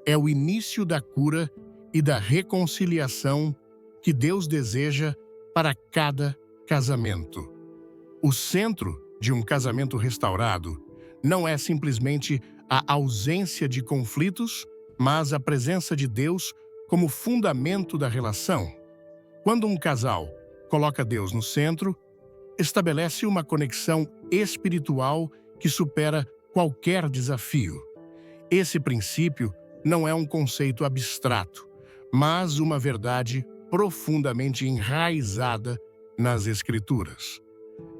é o início da cura e da reconciliação que Deus deseja para cada casamento. O centro de um casamento restaurado não é simplesmente a ausência de conflitos, mas a presença de Deus como fundamento da relação. Quando um casal coloca Deus no centro, estabelece uma conexão espiritual que supera qualquer desafio. Esse princípio não é um conceito abstrato, mas uma verdade profundamente enraizada nas Escrituras.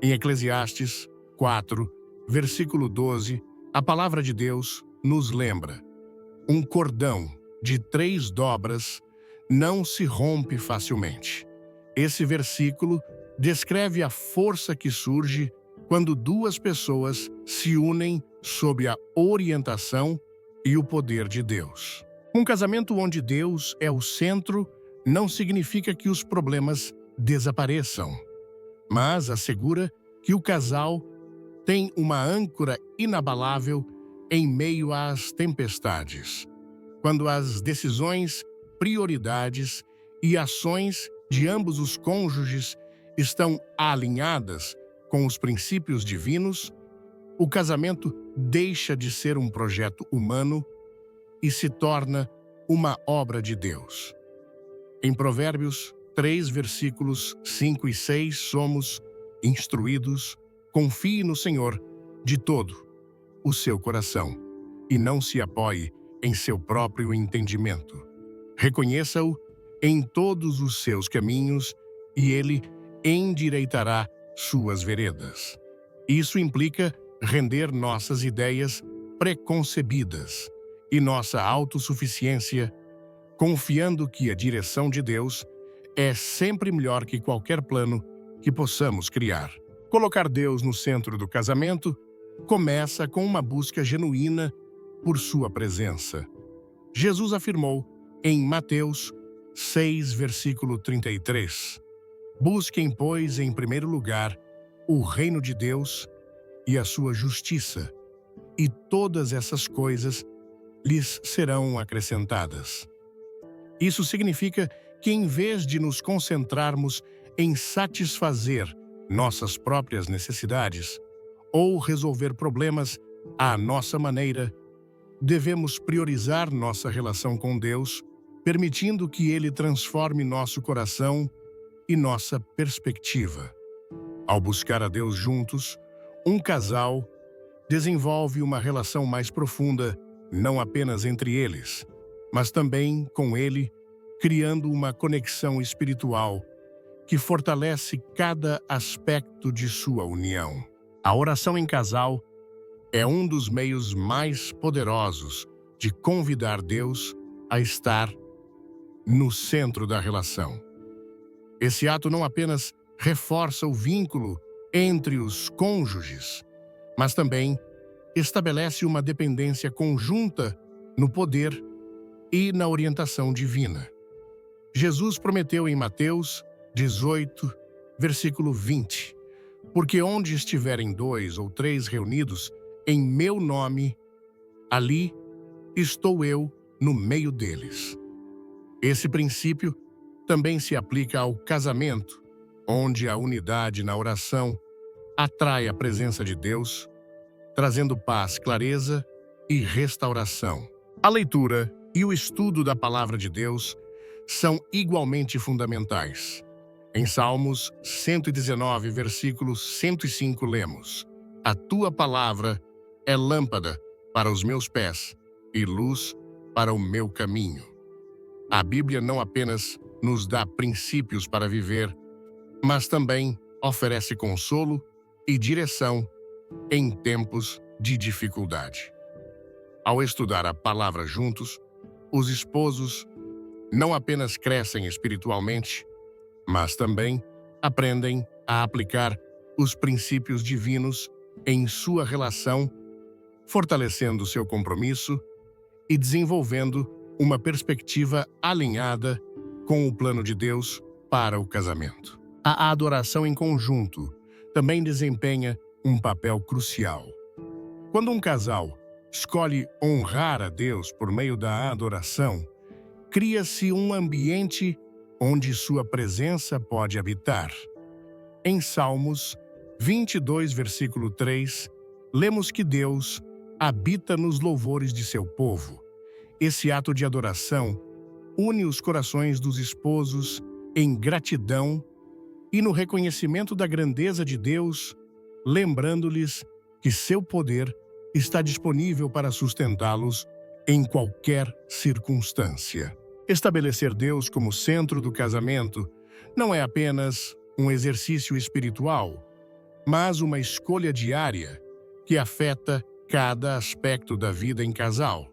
Em Eclesiastes 4, versículo 12, a palavra de Deus nos lembra: um cordão de 3 dobras não se rompe facilmente. Esse versículo descreve a força que surge quando 2 pessoas se unem sob a orientação e o poder de Deus. Um casamento onde Deus é o centro não significa que os problemas desapareçam, mas assegura que o casal tem uma âncora inabalável em meio às tempestades. Quando as decisões, prioridades e ações de ambos os cônjuges estão alinhadas com os princípios divinos, o casamento deixa de ser um projeto humano e se torna uma obra de Deus. Em Provérbios 3, versículos 5 e 6, somos instruídos: confie no Senhor de todo o seu coração e não se apoie em seu próprio entendimento. Reconheça-o em todos os seus caminhos e ele endireitará suas veredas. Isso implica render nossas ideias preconcebidas e nossa autossuficiência, confiando que a direção de Deus é sempre melhor que qualquer plano que possamos criar. Colocar Deus no centro do casamento começa com uma busca genuína por sua presença. Jesus afirmou em Mateus 6, versículo 33: busquem, pois, em primeiro lugar o reino de Deus e a sua justiça, e todas essas coisas lhes serão acrescentadas. Isso significa que, em vez de nos concentrarmos em satisfazer nossas próprias necessidades ou resolver problemas à nossa maneira, devemos priorizar nossa relação com Deus permitindo que Ele transforme nosso coração e nossa perspectiva. Ao buscar a Deus juntos, um casal desenvolve uma relação mais profunda, não apenas entre eles, mas também com Ele, criando uma conexão espiritual que fortalece cada aspecto de sua união. A oração em casal é um dos meios mais poderosos de convidar Deus a estar no centro da relação. Esse ato não apenas reforça o vínculo entre os cônjuges, mas também estabelece uma dependência conjunta no poder e na orientação divina. Jesus prometeu em Mateus 18, versículo 20, porque onde estiverem 2 ou 3 reunidos em meu nome, ali estou eu no meio deles. Esse princípio também se aplica ao casamento, onde a unidade na oração atrai a presença de Deus, trazendo paz, clareza e restauração. A leitura e o estudo da palavra de Deus são igualmente fundamentais. Em Salmos 119, versículo 105, lemos: A tua palavra é lâmpada para os meus pés e luz para o meu caminho. A Bíblia não apenas nos dá princípios para viver, mas também oferece consolo e direção em tempos de dificuldade. Ao estudar a palavra juntos, os esposos não apenas crescem espiritualmente, mas também aprendem a aplicar os princípios divinos em sua relação, fortalecendo seu compromisso e desenvolvendo uma perspectiva alinhada com o plano de Deus para o casamento. A adoração em conjunto também desempenha um papel crucial. Quando um casal escolhe honrar a Deus por meio da adoração, cria-se um ambiente onde sua presença pode habitar. Em Salmos 22, versículo 3, lemos que Deus habita nos louvores de seu povo. Esse ato de adoração une os corações dos esposos em gratidão e no reconhecimento da grandeza de Deus, lembrando-lhes que seu poder está disponível para sustentá-los em qualquer circunstância. Estabelecer Deus como centro do casamento não é apenas um exercício espiritual, mas uma escolha diária que afeta cada aspecto da vida em casal.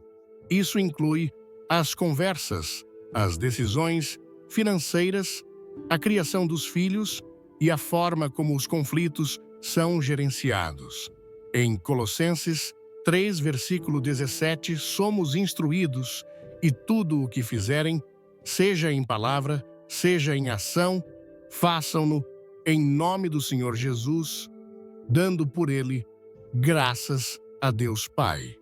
Isso inclui as conversas, as decisões financeiras, a criação dos filhos e a forma como os conflitos são gerenciados. Em Colossenses 3, versículo 17, somos instruídos e tudo o que fizerem, seja em palavra, seja em ação, façam-no em nome do Senhor Jesus, dando por ele graças a Deus Pai.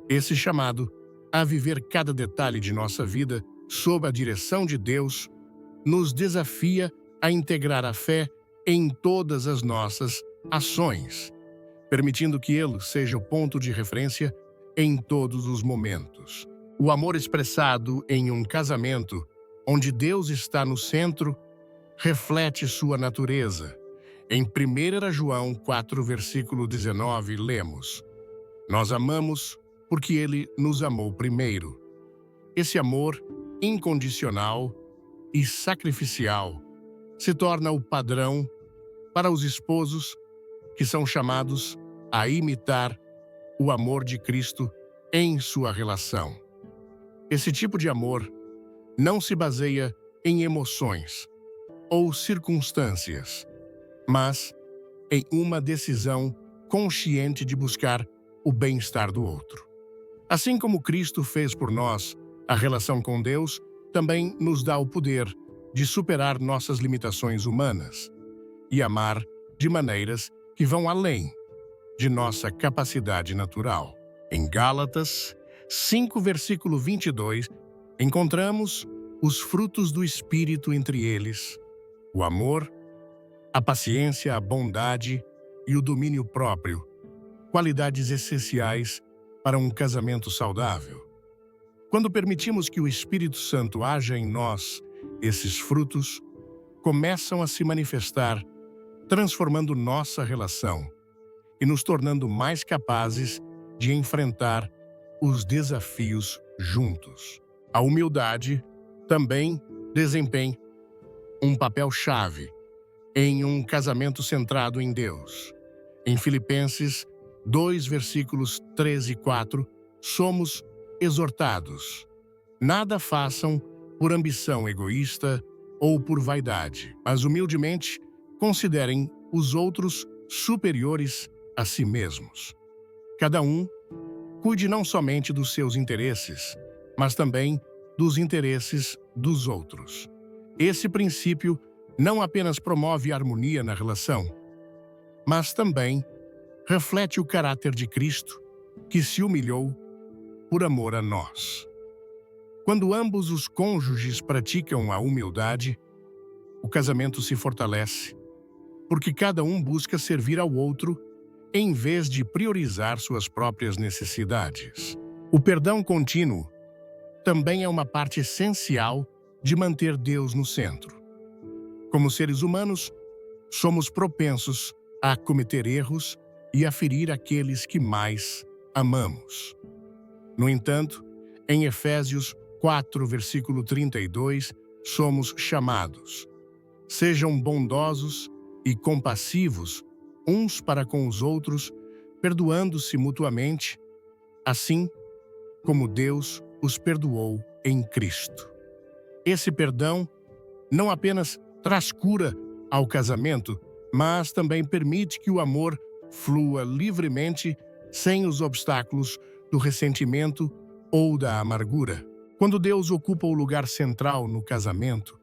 Esse chamado a viver cada detalhe de nossa vida sob a direção de Deus nos desafia a integrar a fé em todas as nossas ações, permitindo que Ele seja o ponto de referência em todos os momentos. O amor expressado em um casamento, onde Deus está no centro, reflete sua natureza. Em 1 João 4, versículo 19, lemos: Nós amamos porque Ele nos amou primeiro. Esse amor incondicional e sacrificial se torna o padrão para os esposos que são chamados a imitar o amor de Cristo em sua relação. Esse tipo de amor não se baseia em emoções ou circunstâncias, mas em uma decisão consciente de buscar o bem-estar do outro. Assim como Cristo fez por nós, a relação com Deus também nos dá o poder de superar nossas limitações humanas e amar de maneiras que vão além de nossa capacidade natural. Em Gálatas 5, versículo 22, encontramos os frutos do Espírito, entre eles o amor, a paciência, a bondade e o domínio próprio, qualidades essenciais para um casamento saudável. Quando permitimos que o Espírito Santo haja em nós, esses frutos começam a se manifestar, transformando nossa relação e nos tornando mais capazes de enfrentar os desafios juntos. A humildade também desempenha um papel-chave em um casamento centrado em Deus. Em Filipenses 2, versículos 3 e 4, somos exortados: nada façam por ambição egoísta ou por vaidade, mas humildemente considerem os outros superiores a si mesmos. Cada um cuide não somente dos seus interesses, mas também dos interesses dos outros. Esse princípio não apenas promove harmonia na relação, mas também reflete o caráter de Cristo, que se humilhou por amor a nós. Quando ambos os cônjuges praticam a humildade, o casamento se fortalece, porque cada um busca servir ao outro em vez de priorizar suas próprias necessidades. O perdão contínuo também é uma parte essencial de manter Deus no centro. Como seres humanos, somos propensos a cometer erros e a ferir aqueles que mais amamos. No entanto, em Efésios 4, versículo 32, somos chamados: sejam bondosos e compassivos uns para com os outros, perdoando-se mutuamente, assim como Deus os perdoou em Cristo. Esse perdão não apenas traz cura ao casamento, mas também permite que o amor flua livremente sem os obstáculos do ressentimento ou da amargura. Quando Deus ocupa o lugar central no casamento,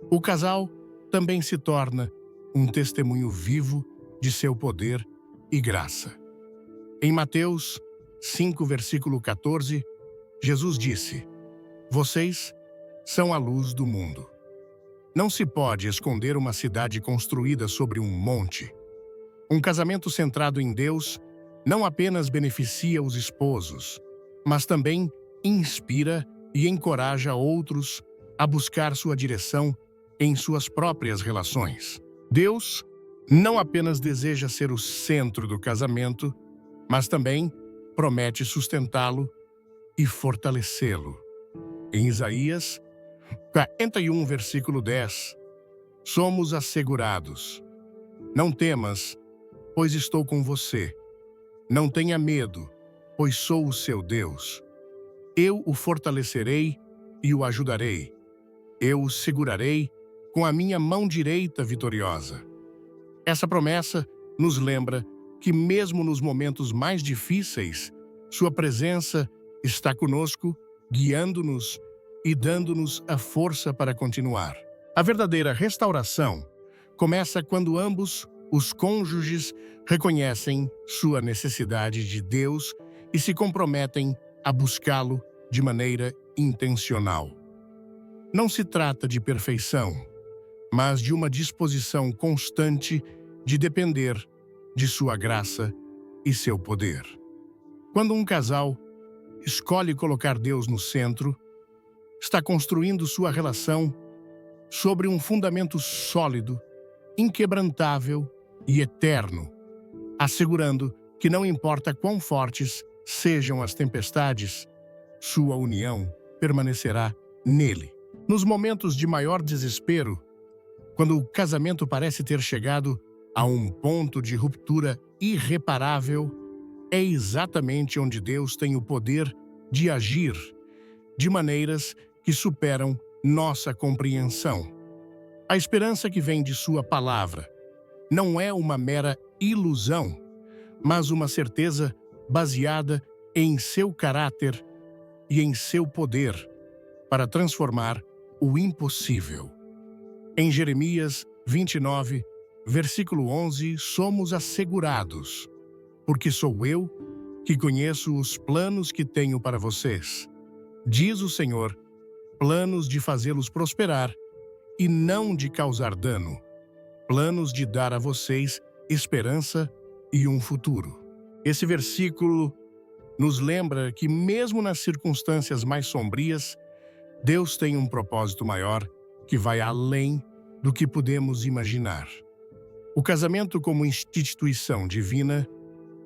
o casal também se torna um testemunho vivo de seu poder e graça. Em Mateus 5, versículo 14, Jesus disse: vocês são a luz do mundo. Não se pode esconder uma cidade construída sobre um monte. Um casamento centrado em Deus não apenas beneficia os esposos, mas também inspira e encoraja outros a buscar sua direção em suas próprias relações. Deus não apenas deseja ser o centro do casamento, mas também promete sustentá-lo e fortalecê-lo. Em Isaías 41, versículo 10, somos assegurados: não temas, pois estou com você. Não tenha medo, pois sou o seu Deus. Eu o fortalecerei e o ajudarei. Eu o segurarei com a minha mão direita vitoriosa. Essa promessa nos lembra que mesmo nos momentos mais difíceis, sua presença está conosco, guiando-nos e dando-nos a força para continuar. A verdadeira restauração começa quando ambos os cônjuges reconhecem sua necessidade de Deus e se comprometem a buscá-lo de maneira intencional. Não se trata de perfeição, mas de uma disposição constante de depender de sua graça e seu poder. Quando um casal escolhe colocar Deus no centro, está construindo sua relação sobre um fundamento sólido, inquebrantável e eterno, assegurando que não importa quão fortes sejam as tempestades, sua união permanecerá nele. Nos momentos de maior desespero, quando o casamento parece ter chegado a um ponto de ruptura irreparável, é exatamente onde Deus tem o poder de agir de maneiras que superam nossa compreensão. A esperança que vem de sua palavra não é uma mera ilusão, mas uma certeza baseada em seu caráter e em seu poder para transformar o impossível. Em Jeremias 29, versículo 11, somos assegurados: porque sou eu que conheço os planos que tenho para vocês, diz o Senhor, planos de fazê-los prosperar e não de causar dano, planos de dar a vocês esperança e um futuro. Esse versículo nos lembra que, mesmo nas circunstâncias mais sombrias, Deus tem um propósito maior que vai além do que podemos imaginar. O casamento, como instituição divina,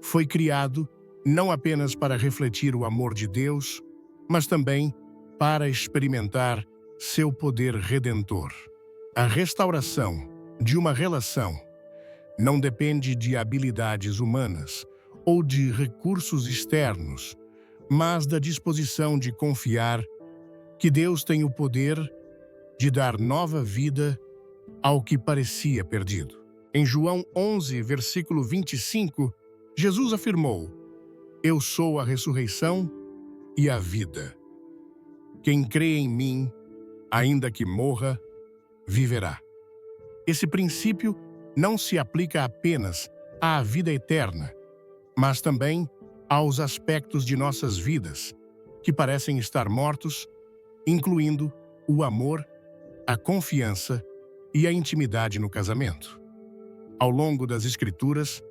foi criado não apenas para refletir o amor de Deus, mas também para experimentar seu poder redentor. A restauração de uma relação não depende de habilidades humanas ou de recursos externos, mas da disposição de confiar que Deus tem o poder de dar nova vida ao que parecia perdido. Em João 11, versículo 25, Jesus afirmou: "Eu sou a ressurreição e a vida. Quem crê em mim, ainda que morra, viverá." Esse princípio não se aplica apenas à vida eterna, mas também aos aspectos de nossas vidas que parecem estar mortos, incluindo o amor, a confiança e a intimidade no casamento. Ao longo das Escrituras,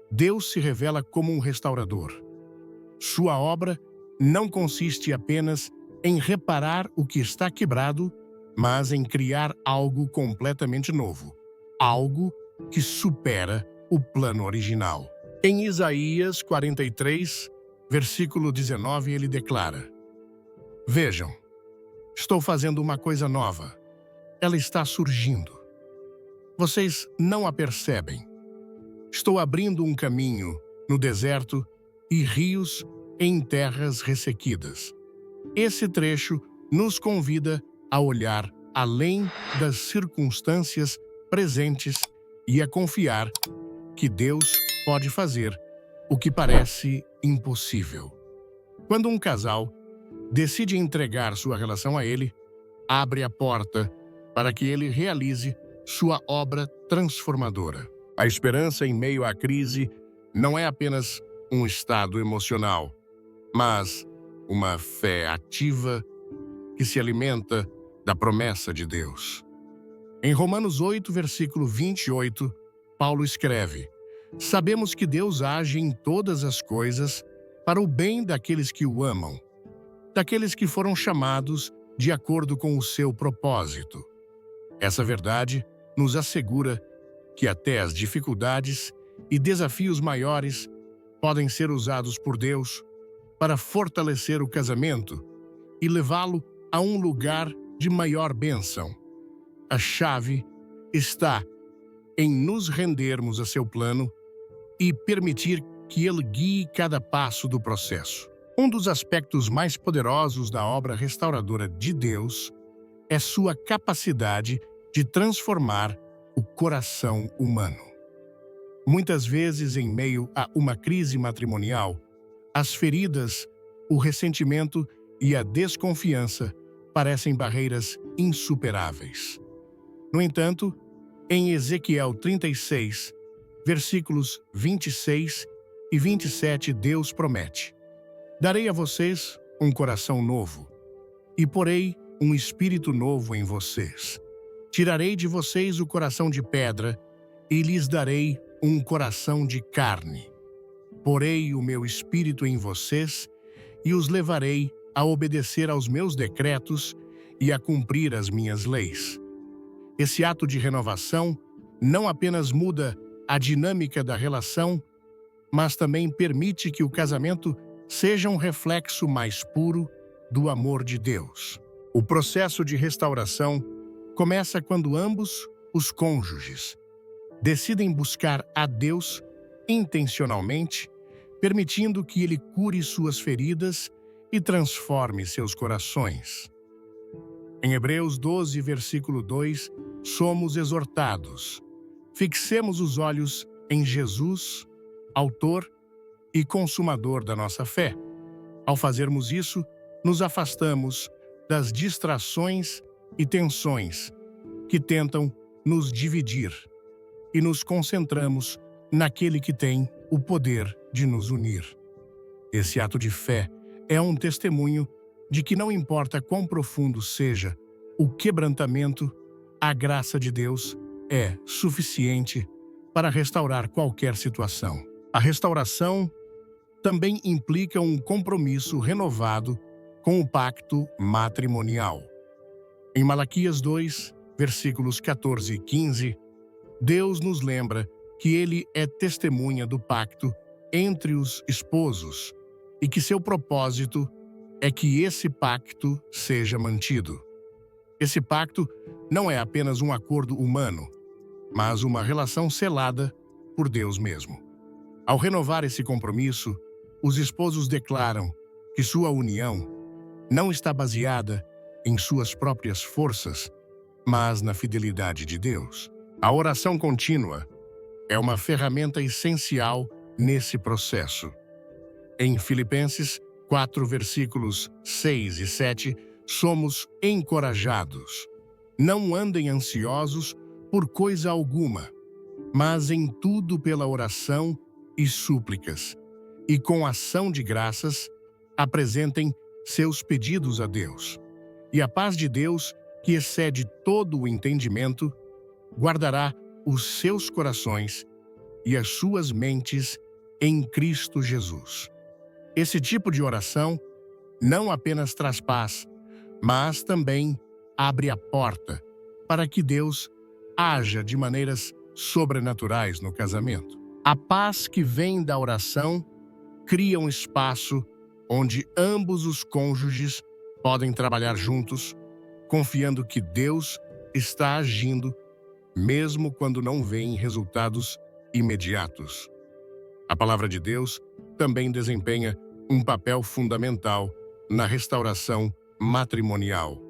Deus se revela como um restaurador. Sua obra não consiste apenas em reparar o que está quebrado, mas em criar algo completamente novo, algo que supera o plano original. Em Isaías 43, versículo 19, ele declara: "Vejam, estou fazendo uma coisa nova. Ela está surgindo. Vocês não a percebem. Estou abrindo um caminho no deserto e rios em terras ressequidas." Esse trecho nos convida a olhar além das circunstâncias presentes e a confiar que Deus pode fazer o que parece impossível. Quando um casal decide entregar sua relação a Ele, abre a porta para que Ele realize sua obra transformadora. A esperança em meio à crise não é apenas um estado emocional, mas uma fé ativa que se alimenta da promessa de Deus. Em Romanos 8, versículo 28, Paulo escreve: "Sabemos que Deus age em todas as coisas para o bem daqueles que o amam, daqueles que foram chamados de acordo com o seu propósito." Essa verdade nos assegura que até as dificuldades e desafios maiores podem ser usados por Deus para fortalecer o casamento e levá-lo a um lugar de maior bênção. A chave está em nos rendermos a seu plano e permitir que ele guie cada passo do processo. Um dos aspectos mais poderosos da obra restauradora de Deus é sua capacidade de transformar o coração humano. Muitas vezes, em meio a uma crise matrimonial, as feridas, o ressentimento e a desconfiança parecem barreiras insuperáveis. No entanto, em Ezequiel 36, versículos 26 e 27, Deus promete: "Darei a vocês um coração novo, e porei um espírito novo em vocês. Tirarei de vocês o coração de pedra, e lhes darei um coração de carne. Porei o meu espírito em vocês, e os levarei a obedecer aos meus decretos e a cumprir as minhas leis." Esse ato de renovação não apenas muda a dinâmica da relação, mas também permite que o casamento seja um reflexo mais puro do amor de Deus. O processo de restauração começa quando ambos os cônjuges decidem buscar a Deus intencionalmente, permitindo que Ele cure suas feridas e transforme seus corações. Em Hebreus 12, versículo 2, somos exortados: "Fixemos os olhos em Jesus, autor e consumador da nossa fé." Ao fazermos isso, nos afastamos das distrações e tensões que tentam nos dividir e nos concentramos naquele que tem o poder de nos unir. Esse ato de fé é um testemunho de que não importa quão profundo seja o quebrantamento, a graça de Deus é suficiente para restaurar qualquer situação. A restauração também implica um compromisso renovado com o pacto matrimonial. Em Malaquias 2, versículos 14 e 15, Deus nos lembra que Ele é testemunha do pacto entre os esposos e que seu propósito é que esse pacto seja mantido. Esse pacto não é apenas um acordo humano, mas uma relação selada por Deus mesmo. Ao renovar esse compromisso, os esposos declaram que sua união não está baseada em suas próprias forças, mas na fidelidade de Deus. A oração contínua é uma ferramenta essencial nesse processo. Em Filipenses 4, versículos 6 e 7, somos encorajados. Não andem ansiosos por coisa alguma, mas em tudo pela oração e súplicas, e com ação de graças, apresentem seus pedidos a Deus. E a paz de Deus, que excede todo o entendimento, guardará os seus corações e as suas mentes em Cristo Jesus. Esse tipo de oração não apenas traz paz, mas também abre a porta para que Deus haja de maneiras sobrenaturais no casamento. A paz que vem da oração cria um espaço onde ambos os cônjuges podem trabalhar juntos, confiando que Deus está agindo, mesmo quando não veem resultados imediatos. A palavra de Deus também desempenha um papel fundamental na restauração matrimonial.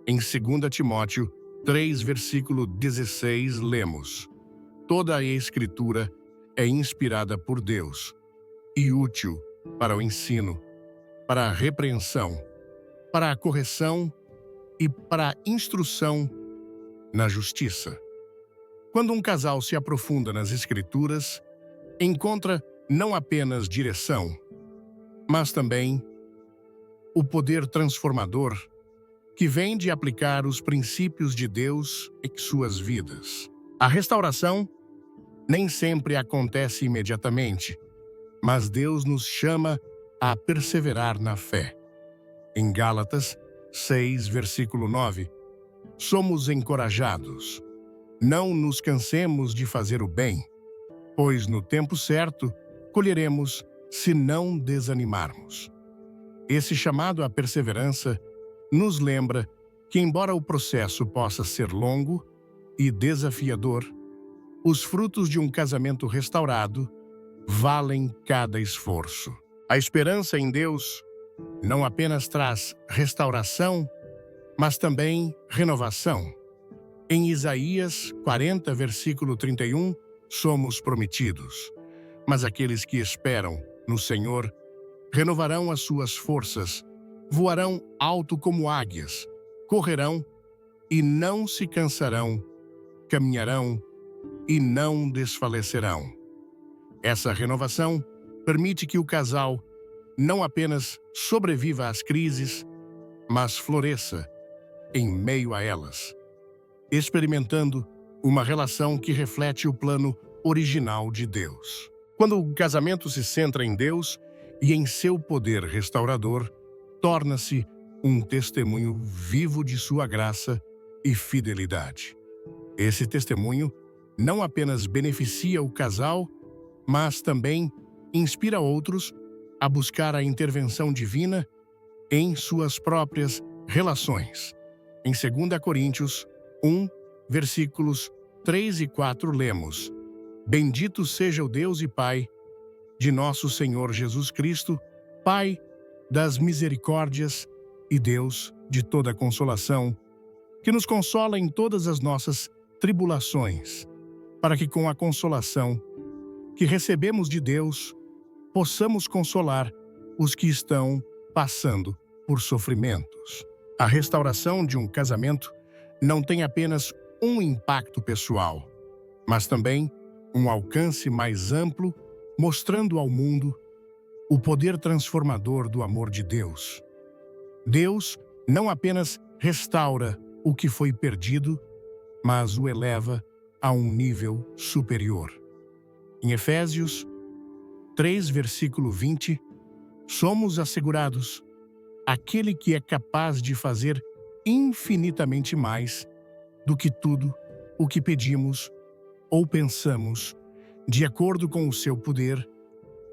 Em 2 Timóteo 3, versículo 16, lemos: Toda a Escritura é inspirada por Deus e útil para o ensino, para a repreensão, para a correção e para a instrução na justiça. Quando um casal se aprofunda nas Escrituras, encontra não apenas direção, mas também o poder transformador que vem de aplicar os princípios de Deus em suas vidas. A restauração nem sempre acontece imediatamente, mas Deus nos chama a perseverar na fé. Em Gálatas 6, versículo 9, somos encorajados. Não nos cansemos de fazer o bem, pois no tempo certo colheremos se não desanimarmos. Esse chamado à perseverança nos lembra que, embora o processo possa ser longo e desafiador, os frutos de um casamento restaurado valem cada esforço. A esperança em Deus não apenas traz restauração, mas também renovação. Em Isaías 40, versículo 31, somos prometidos: mas aqueles que esperam no Senhor renovarão as suas forças, voarão alto como águias, correrão e não se cansarão, caminharão e não desfalecerão. Essa renovação permite que o casal não apenas sobreviva às crises, mas floresça em meio a elas, experimentando uma relação que reflete o plano original de Deus. Quando o casamento se centra em Deus e em seu poder restaurador, torna-se um testemunho vivo de sua graça e fidelidade. Esse testemunho não apenas beneficia o casal, mas também inspira outros a buscar a intervenção divina em suas próprias relações. Em 2 Coríntios 1, versículos 3 e 4, lemos: Bendito seja o Deus e Pai de nosso Senhor Jesus Cristo, Pai das misericórdias e Deus de toda consolação, que nos consola em todas as nossas tribulações, para que com a consolação que recebemos de Deus, possamos consolar os que estão passando por sofrimentos. A restauração de um casamento não tem apenas um impacto pessoal, mas também um alcance mais amplo, mostrando ao mundo o poder transformador do amor de Deus. Deus não apenas restaura o que foi perdido, mas o eleva a um nível superior. Em Efésios 3, versículo 20, somos assegurados: aquele que é capaz de fazer infinitamente mais do que tudo o que pedimos ou pensamos, de acordo com o seu poder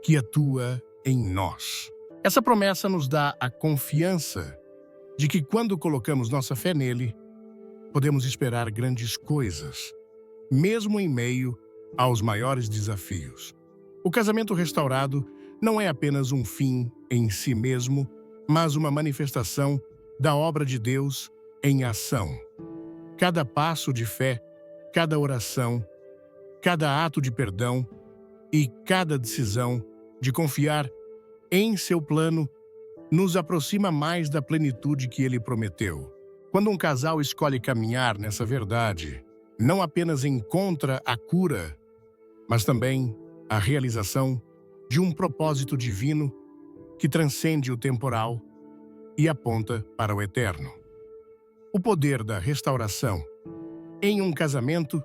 que atua em nós. Essa promessa nos dá a confiança de que, quando colocamos nossa fé nele, podemos esperar grandes coisas, mesmo em meio aos maiores desafios. O casamento restaurado não é apenas um fim em si mesmo, mas uma manifestação da obra de Deus em ação. Cada passo de fé, cada oração, cada ato de perdão e cada decisão de confiar em seu plano nos aproxima mais da plenitude que ele prometeu. Quando um casal escolhe caminhar nessa verdade, não apenas encontra a cura, mas também a realização de um propósito divino que transcende o temporal e aponta para o eterno. O poder da restauração em um casamento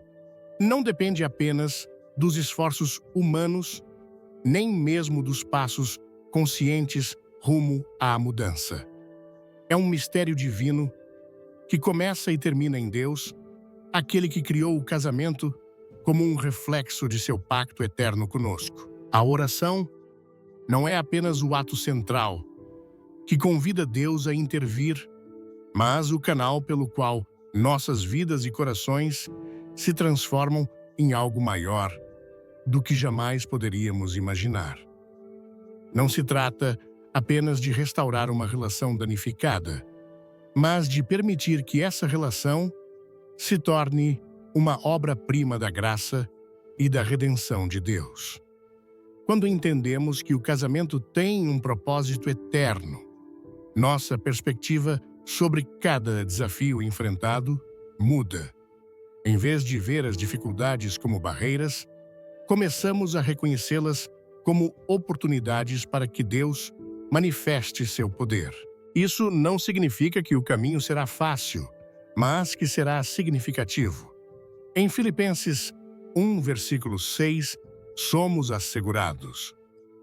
não depende apenas dos esforços humanos, nem mesmo dos passos conscientes rumo à mudança. É um mistério divino que começa e termina em Deus, aquele que criou o casamento como um reflexo de seu pacto eterno conosco. A oração não é apenas o ato central que convida Deus a intervir, mas o canal pelo qual nossas vidas e corações se transformam em algo maior do que jamais poderíamos imaginar. Não se trata apenas de restaurar uma relação danificada, mas de permitir que essa relação se torne uma obra-prima da graça e da redenção de Deus. Quando entendemos que o casamento tem um propósito eterno, nossa perspectiva sobre cada desafio enfrentado muda. Em vez de ver as dificuldades como barreiras, começamos a reconhecê-las como oportunidades para que Deus manifeste seu poder. Isso não significa que o caminho será fácil, mas que será significativo. Em Filipenses 1, versículo 6, somos assegurados: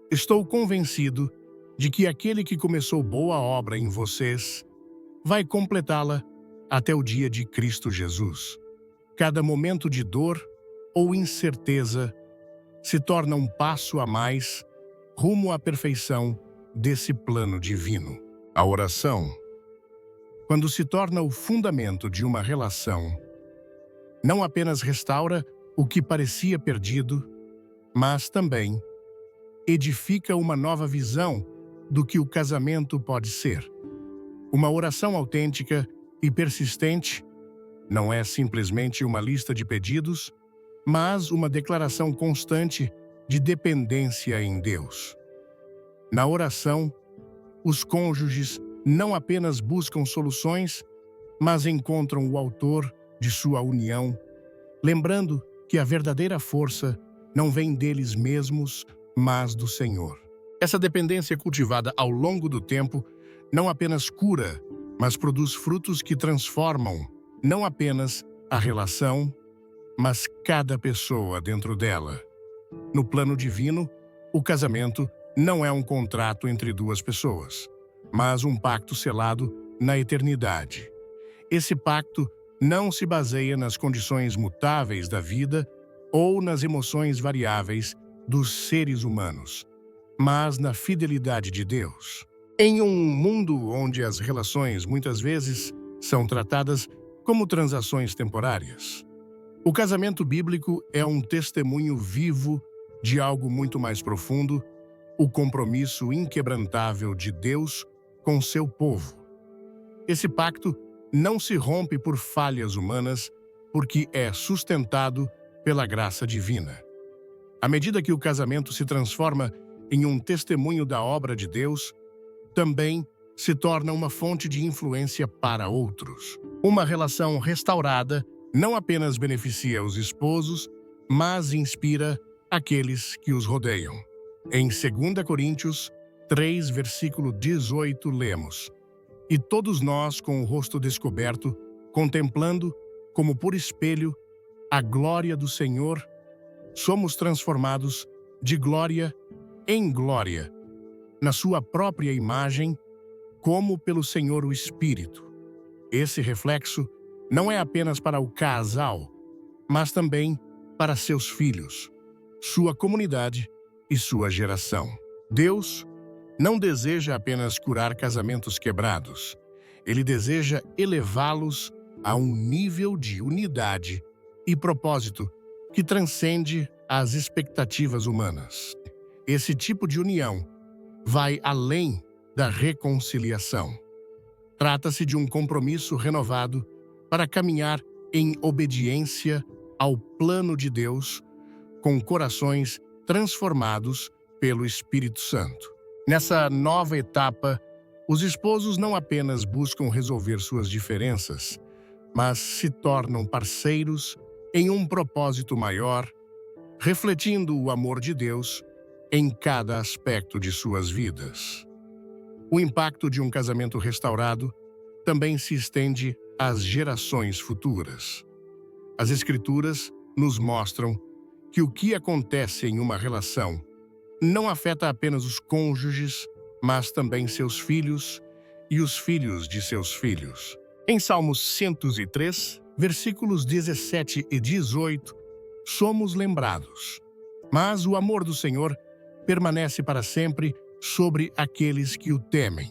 estou convencido de que aquele que começou boa obra em vocês vai completá-la até o dia de Cristo Jesus. Cada momento de dor ou incerteza se torna um passo a mais rumo à perfeição desse plano divino. A oração, quando se torna o fundamento de uma relação, não apenas restaura o que parecia perdido, mas também edifica uma nova visão do que o casamento pode ser. Uma oração autêntica e persistente não é simplesmente uma lista de pedidos, mas uma declaração constante de dependência em Deus. Na oração, os cônjuges não apenas buscam soluções, mas encontram o autor de sua união, lembrando que a verdadeira força não vem deles mesmos, mas do Senhor. Essa dependência cultivada ao longo do tempo não apenas cura, mas produz frutos que transformam não apenas a relação, mas cada pessoa dentro dela. No plano divino, o casamento não é um contrato entre duas pessoas, mas um pacto selado na eternidade. Esse pacto não se baseia nas condições mutáveis da vida ou nas emoções variáveis dos seres humanos, mas na fidelidade de Deus. Em um mundo onde as relações muitas vezes são tratadas como transações temporárias, o casamento bíblico é um testemunho vivo de algo muito mais profundo: o compromisso inquebrantável de Deus com seu povo. Esse pacto não se rompe por falhas humanas, porque é sustentado pela graça divina. À medida que o casamento se transforma em um testemunho da obra de Deus, também se torna uma fonte de influência para outros. Uma relação restaurada não apenas beneficia os esposos, mas inspira aqueles que os rodeiam. Em 2 Coríntios 3, versículo 18, lemos: e todos nós, com o rosto descoberto, contemplando, como por espelho, a glória do Senhor, somos transformados de glória em glória, na sua própria imagem, como pelo Senhor o Espírito. Esse reflexo não é apenas para o casal, mas também para seus filhos, sua comunidade e sua geração. Deus não deseja apenas curar casamentos quebrados. Ele deseja elevá-los a um nível de unidade e propósito que transcende as expectativas humanas. Esse tipo de união vai além da reconciliação. Trata-se de um compromisso renovado para caminhar em obediência ao plano de Deus, com corações transformados pelo Espírito Santo. Nessa nova etapa, os esposos não apenas buscam resolver suas diferenças, mas se tornam parceiros em um propósito maior, refletindo o amor de Deus em cada aspecto de suas vidas. O impacto de um casamento restaurado também se estende às gerações futuras. As Escrituras nos mostram que o que acontece em uma relação não afeta apenas os cônjuges, mas também seus filhos e os filhos de seus filhos. Em Salmos 103, versículos 17 e 18, somos lembrados: mas o amor do Senhor permanece para sempre sobre aqueles que o temem.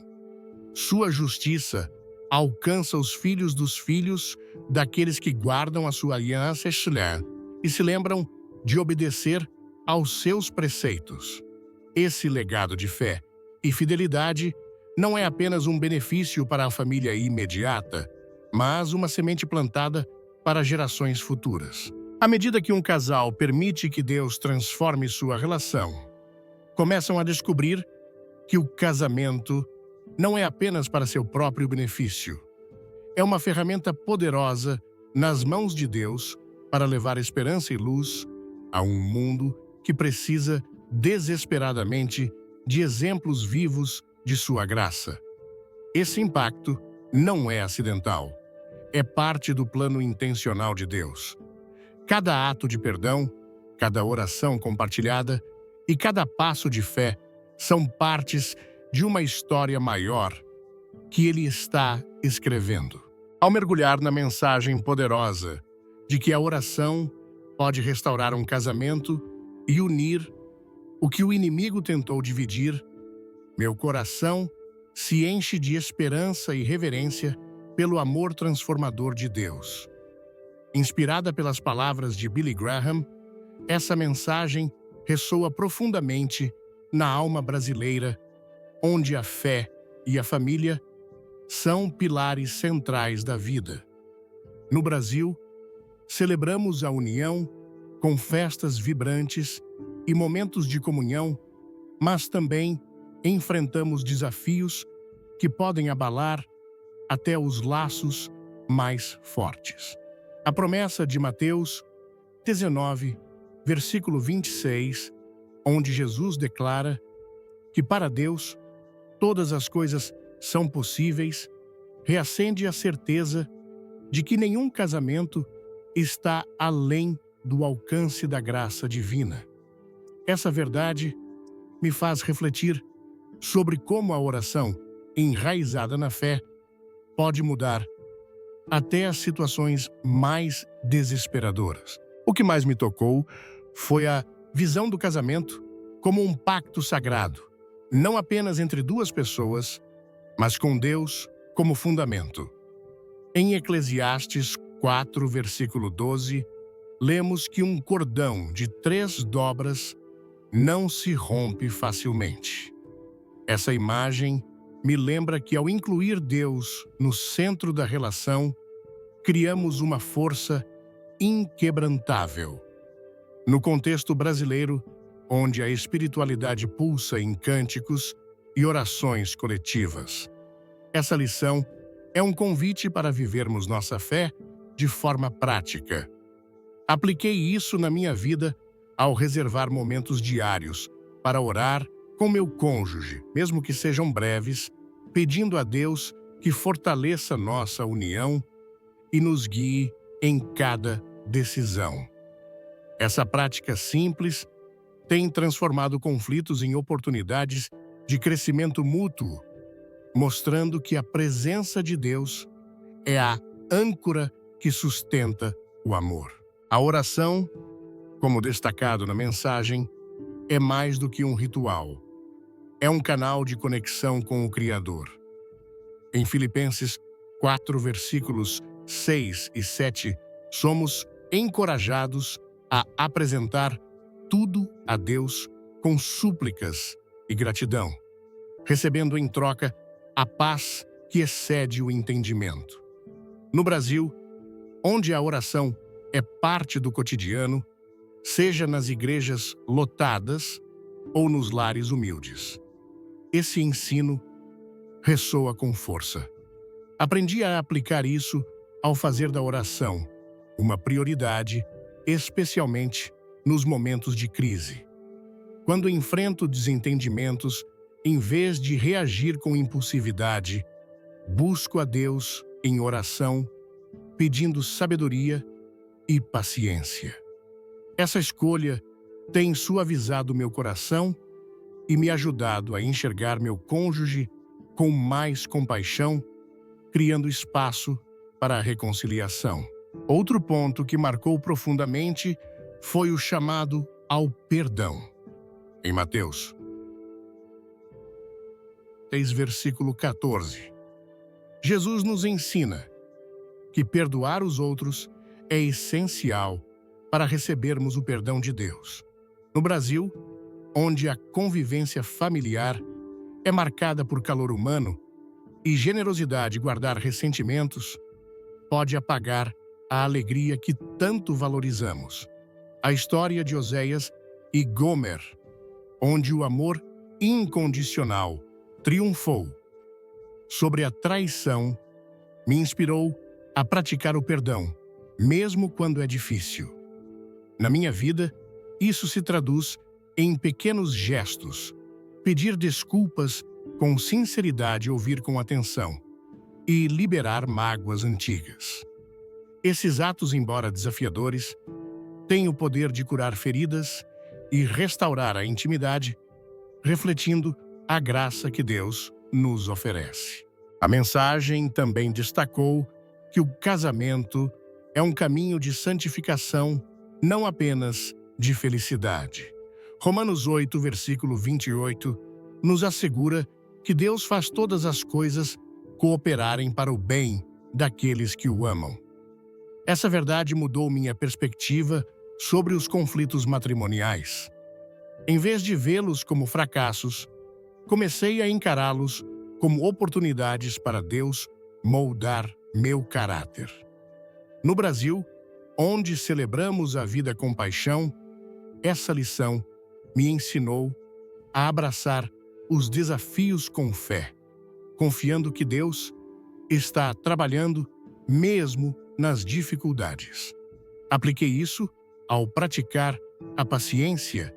Sua justiça alcança os filhos dos filhos daqueles que guardam a sua aliança e se lembram de obedecer aos seus preceitos. Esse legado de fé e fidelidade não é apenas um benefício para a família imediata, mas uma semente plantada para gerações futuras. À medida que um casal permite que Deus transforme sua relação, começam a descobrir que o casamento não é apenas para seu próprio benefício. É uma ferramenta poderosa nas mãos de Deus para levar esperança e luz a um mundo que precisa desesperadamente de exemplos vivos de sua graça. Esse impacto não é acidental. É parte do plano intencional de Deus. Cada ato de perdão, cada oração compartilhada e cada passo de fé são partes de uma história maior que Ele está escrevendo. Ao mergulhar na mensagem poderosa de que a oração pode restaurar um casamento e unir o que o inimigo tentou dividir, meu coração se enche de esperança e reverência pelo amor transformador de Deus. Inspirada pelas palavras de Billy Graham, essa mensagem ressoa profundamente na alma brasileira, onde a fé e a família são pilares centrais da vida. No Brasil, celebramos a união com festas vibrantes e momentos de comunhão, mas também enfrentamos desafios que podem abalar até os laços mais fortes. A promessa de Mateus 19, versículo 26, onde Jesus declara que para Deus todas as coisas são possíveis, reacende a certeza de que nenhum casamento está além do alcance da graça divina. Essa verdade me faz refletir sobre como a oração, enraizada na fé, pode mudar até as situações mais desesperadoras. O que mais me tocou foi a visão do casamento como um pacto sagrado, não apenas entre duas pessoas, mas com Deus como fundamento. Em Eclesiastes 4, versículo 12, lemos que um cordão de 3 dobras não se rompe facilmente. Essa imagem me lembra que, ao incluir Deus no centro da relação, criamos uma força inquebrantável. No contexto brasileiro, onde a espiritualidade pulsa em cânticos e orações coletivas, essa lição é um convite para vivermos nossa fé de forma prática. Apliquei isso na minha vida ao reservar momentos diários para orar com meu cônjuge, mesmo que sejam breves, pedindo a Deus que fortaleça nossa união e nos guie em cada decisão. Essa prática simples tem transformado conflitos em oportunidades de crescimento mútuo, mostrando que a presença de Deus é a âncora que sustenta o amor. A oração, como destacado na mensagem, é mais do que um ritual. É um canal de conexão com o Criador. Em Filipenses 4, versículos 6 e 7, somos encorajados a apresentar tudo a Deus com súplicas e gratidão, recebendo em troca a paz que excede o entendimento. No Brasil, onde a oração é parte do cotidiano, seja nas igrejas lotadas ou nos lares humildes, esse ensino ressoa com força. Aprendi a aplicar isso ao fazer da oração uma prioridade, especialmente nos momentos de crise. Quando enfrento desentendimentos, em vez de reagir com impulsividade, busco a Deus em oração, pedindo sabedoria e paciência. Essa escolha tem suavizado meu coração e me ajudado a enxergar meu cônjuge com mais compaixão, criando espaço para a reconciliação. Outro ponto que marcou profundamente foi o chamado ao perdão. Em Mateus 6, versículo 14, Jesus nos ensina que perdoar os outros é essencial para recebermos o perdão de Deus. No Brasil, onde a convivência familiar é marcada por calor humano e generosidade, guardar ressentimentos pode apagar a alegria que tanto valorizamos. A história de Oséias e Gomer, onde o amor incondicional triunfou sobre a traição, me inspirou a praticar o perdão, mesmo quando é difícil. Na minha vida, isso se traduz em pequenos gestos, pedir desculpas com sinceridade, ouvir com atenção e liberar mágoas antigas. Esses atos, embora desafiadores, têm o poder de curar feridas e restaurar a intimidade, refletindo a graça que Deus nos oferece. A mensagem também destacou que o casamento é um caminho de santificação, não apenas de felicidade. Romanos 8, versículo 28, nos assegura que Deus faz todas as coisas cooperarem para o bem daqueles que o amam. Essa verdade mudou minha perspectiva sobre os conflitos matrimoniais. Em vez de vê-los como fracassos, comecei a encará-los como oportunidades para Deus moldar meu caráter. No Brasil, onde celebramos a vida com paixão, essa lição me ensinou a abraçar os desafios com fé, confiando que Deus está trabalhando mesmo nas dificuldades. Apliquei isso ao praticar a paciência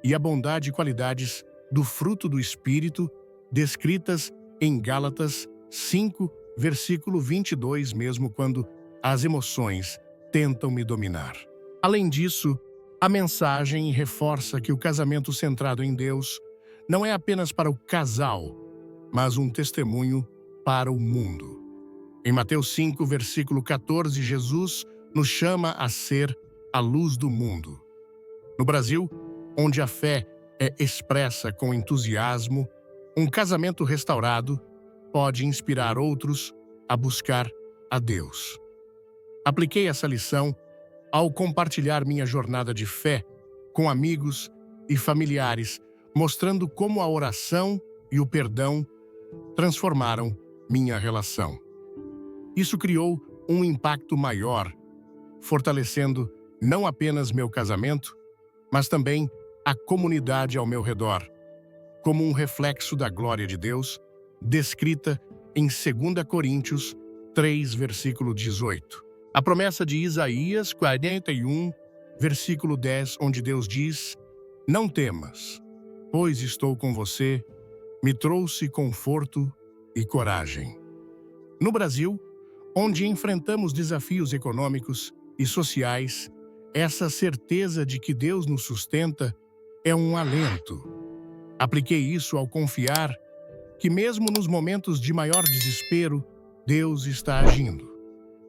e a bondade, qualidades do fruto do Espírito descritas em Gálatas 5, versículo 22, mesmo quando as emoções tentam me dominar. Além disso, a mensagem reforça que o casamento centrado em Deus não é apenas para o casal, mas um testemunho para o mundo. Em Mateus 5, versículo 14, Jesus nos chama a ser a luz do mundo. No Brasil, onde a fé é expressa com entusiasmo, um casamento restaurado pode inspirar outros a buscar a Deus. Apliquei essa lição ao compartilhar minha jornada de fé com amigos e familiares, mostrando como a oração e o perdão transformaram minha relação. Isso criou um impacto maior, fortalecendo não apenas meu casamento, mas também a comunidade ao meu redor, como um reflexo da glória de Deus, descrita em 2 Coríntios 3, versículo 18. A promessa de Isaías 41, versículo 10, onde Deus diz: "Não temas, pois estou com você, me trouxe conforto e coragem." No Brasil, onde enfrentamos desafios econômicos e sociais, essa certeza de que Deus nos sustenta é um alento. Apliquei isso ao confiar que, mesmo nos momentos de maior desespero, Deus está agindo.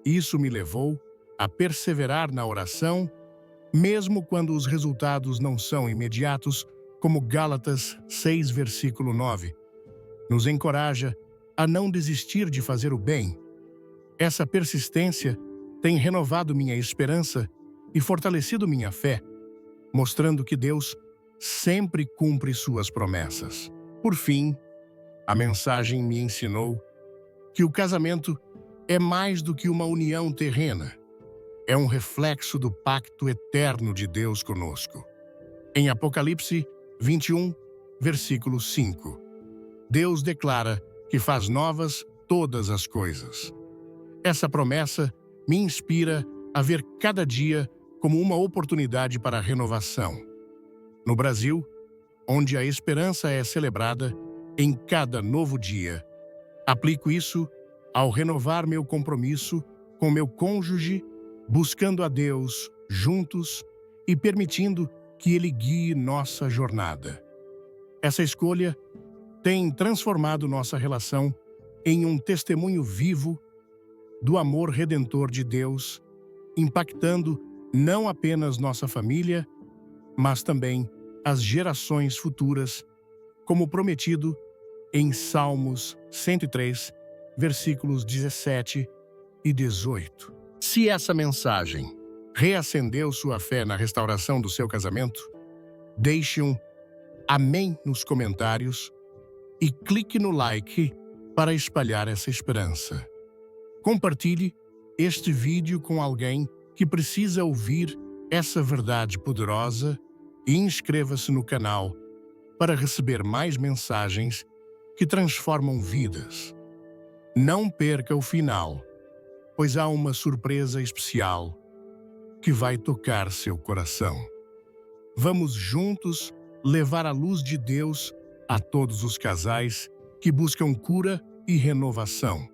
Isso me levou a perseverar na oração, mesmo quando os resultados não são imediatos, como Gálatas 6, versículo 9. Nos encoraja a não desistir de fazer o bem. Essa persistência tem renovado minha esperança e fortalecido minha fé, mostrando que Deus sempre cumpre suas promessas. Por fim, a mensagem me ensinou que o casamento é mais do que uma união terrena. É um reflexo do pacto eterno de Deus conosco. Em Apocalipse 21, versículo 5, Deus declara que faz novas todas as coisas. Essa promessa me inspira a ver cada dia como uma oportunidade para a renovação. No Brasil, onde a esperança é celebrada em cada novo dia, aplico isso ao renovar meu compromisso com meu cônjuge, buscando a Deus juntos e permitindo que Ele guie nossa jornada. Essa escolha tem transformado nossa relação em um testemunho vivo do amor redentor de Deus, impactando não apenas nossa família, mas também as gerações futuras, como prometido em Salmos 103, versículos 17 e 18. Se essa mensagem reacendeu sua fé na restauração do seu casamento, deixe um amém nos comentários e clique no like para espalhar essa esperança. Compartilhe este vídeo com alguém que precisa ouvir essa verdade poderosa e inscreva-se no canal para receber mais mensagens que transformam vidas. Não perca o final, pois há uma surpresa especial que vai tocar seu coração. Vamos juntos levar a luz de Deus a todos os casais que buscam cura e renovação.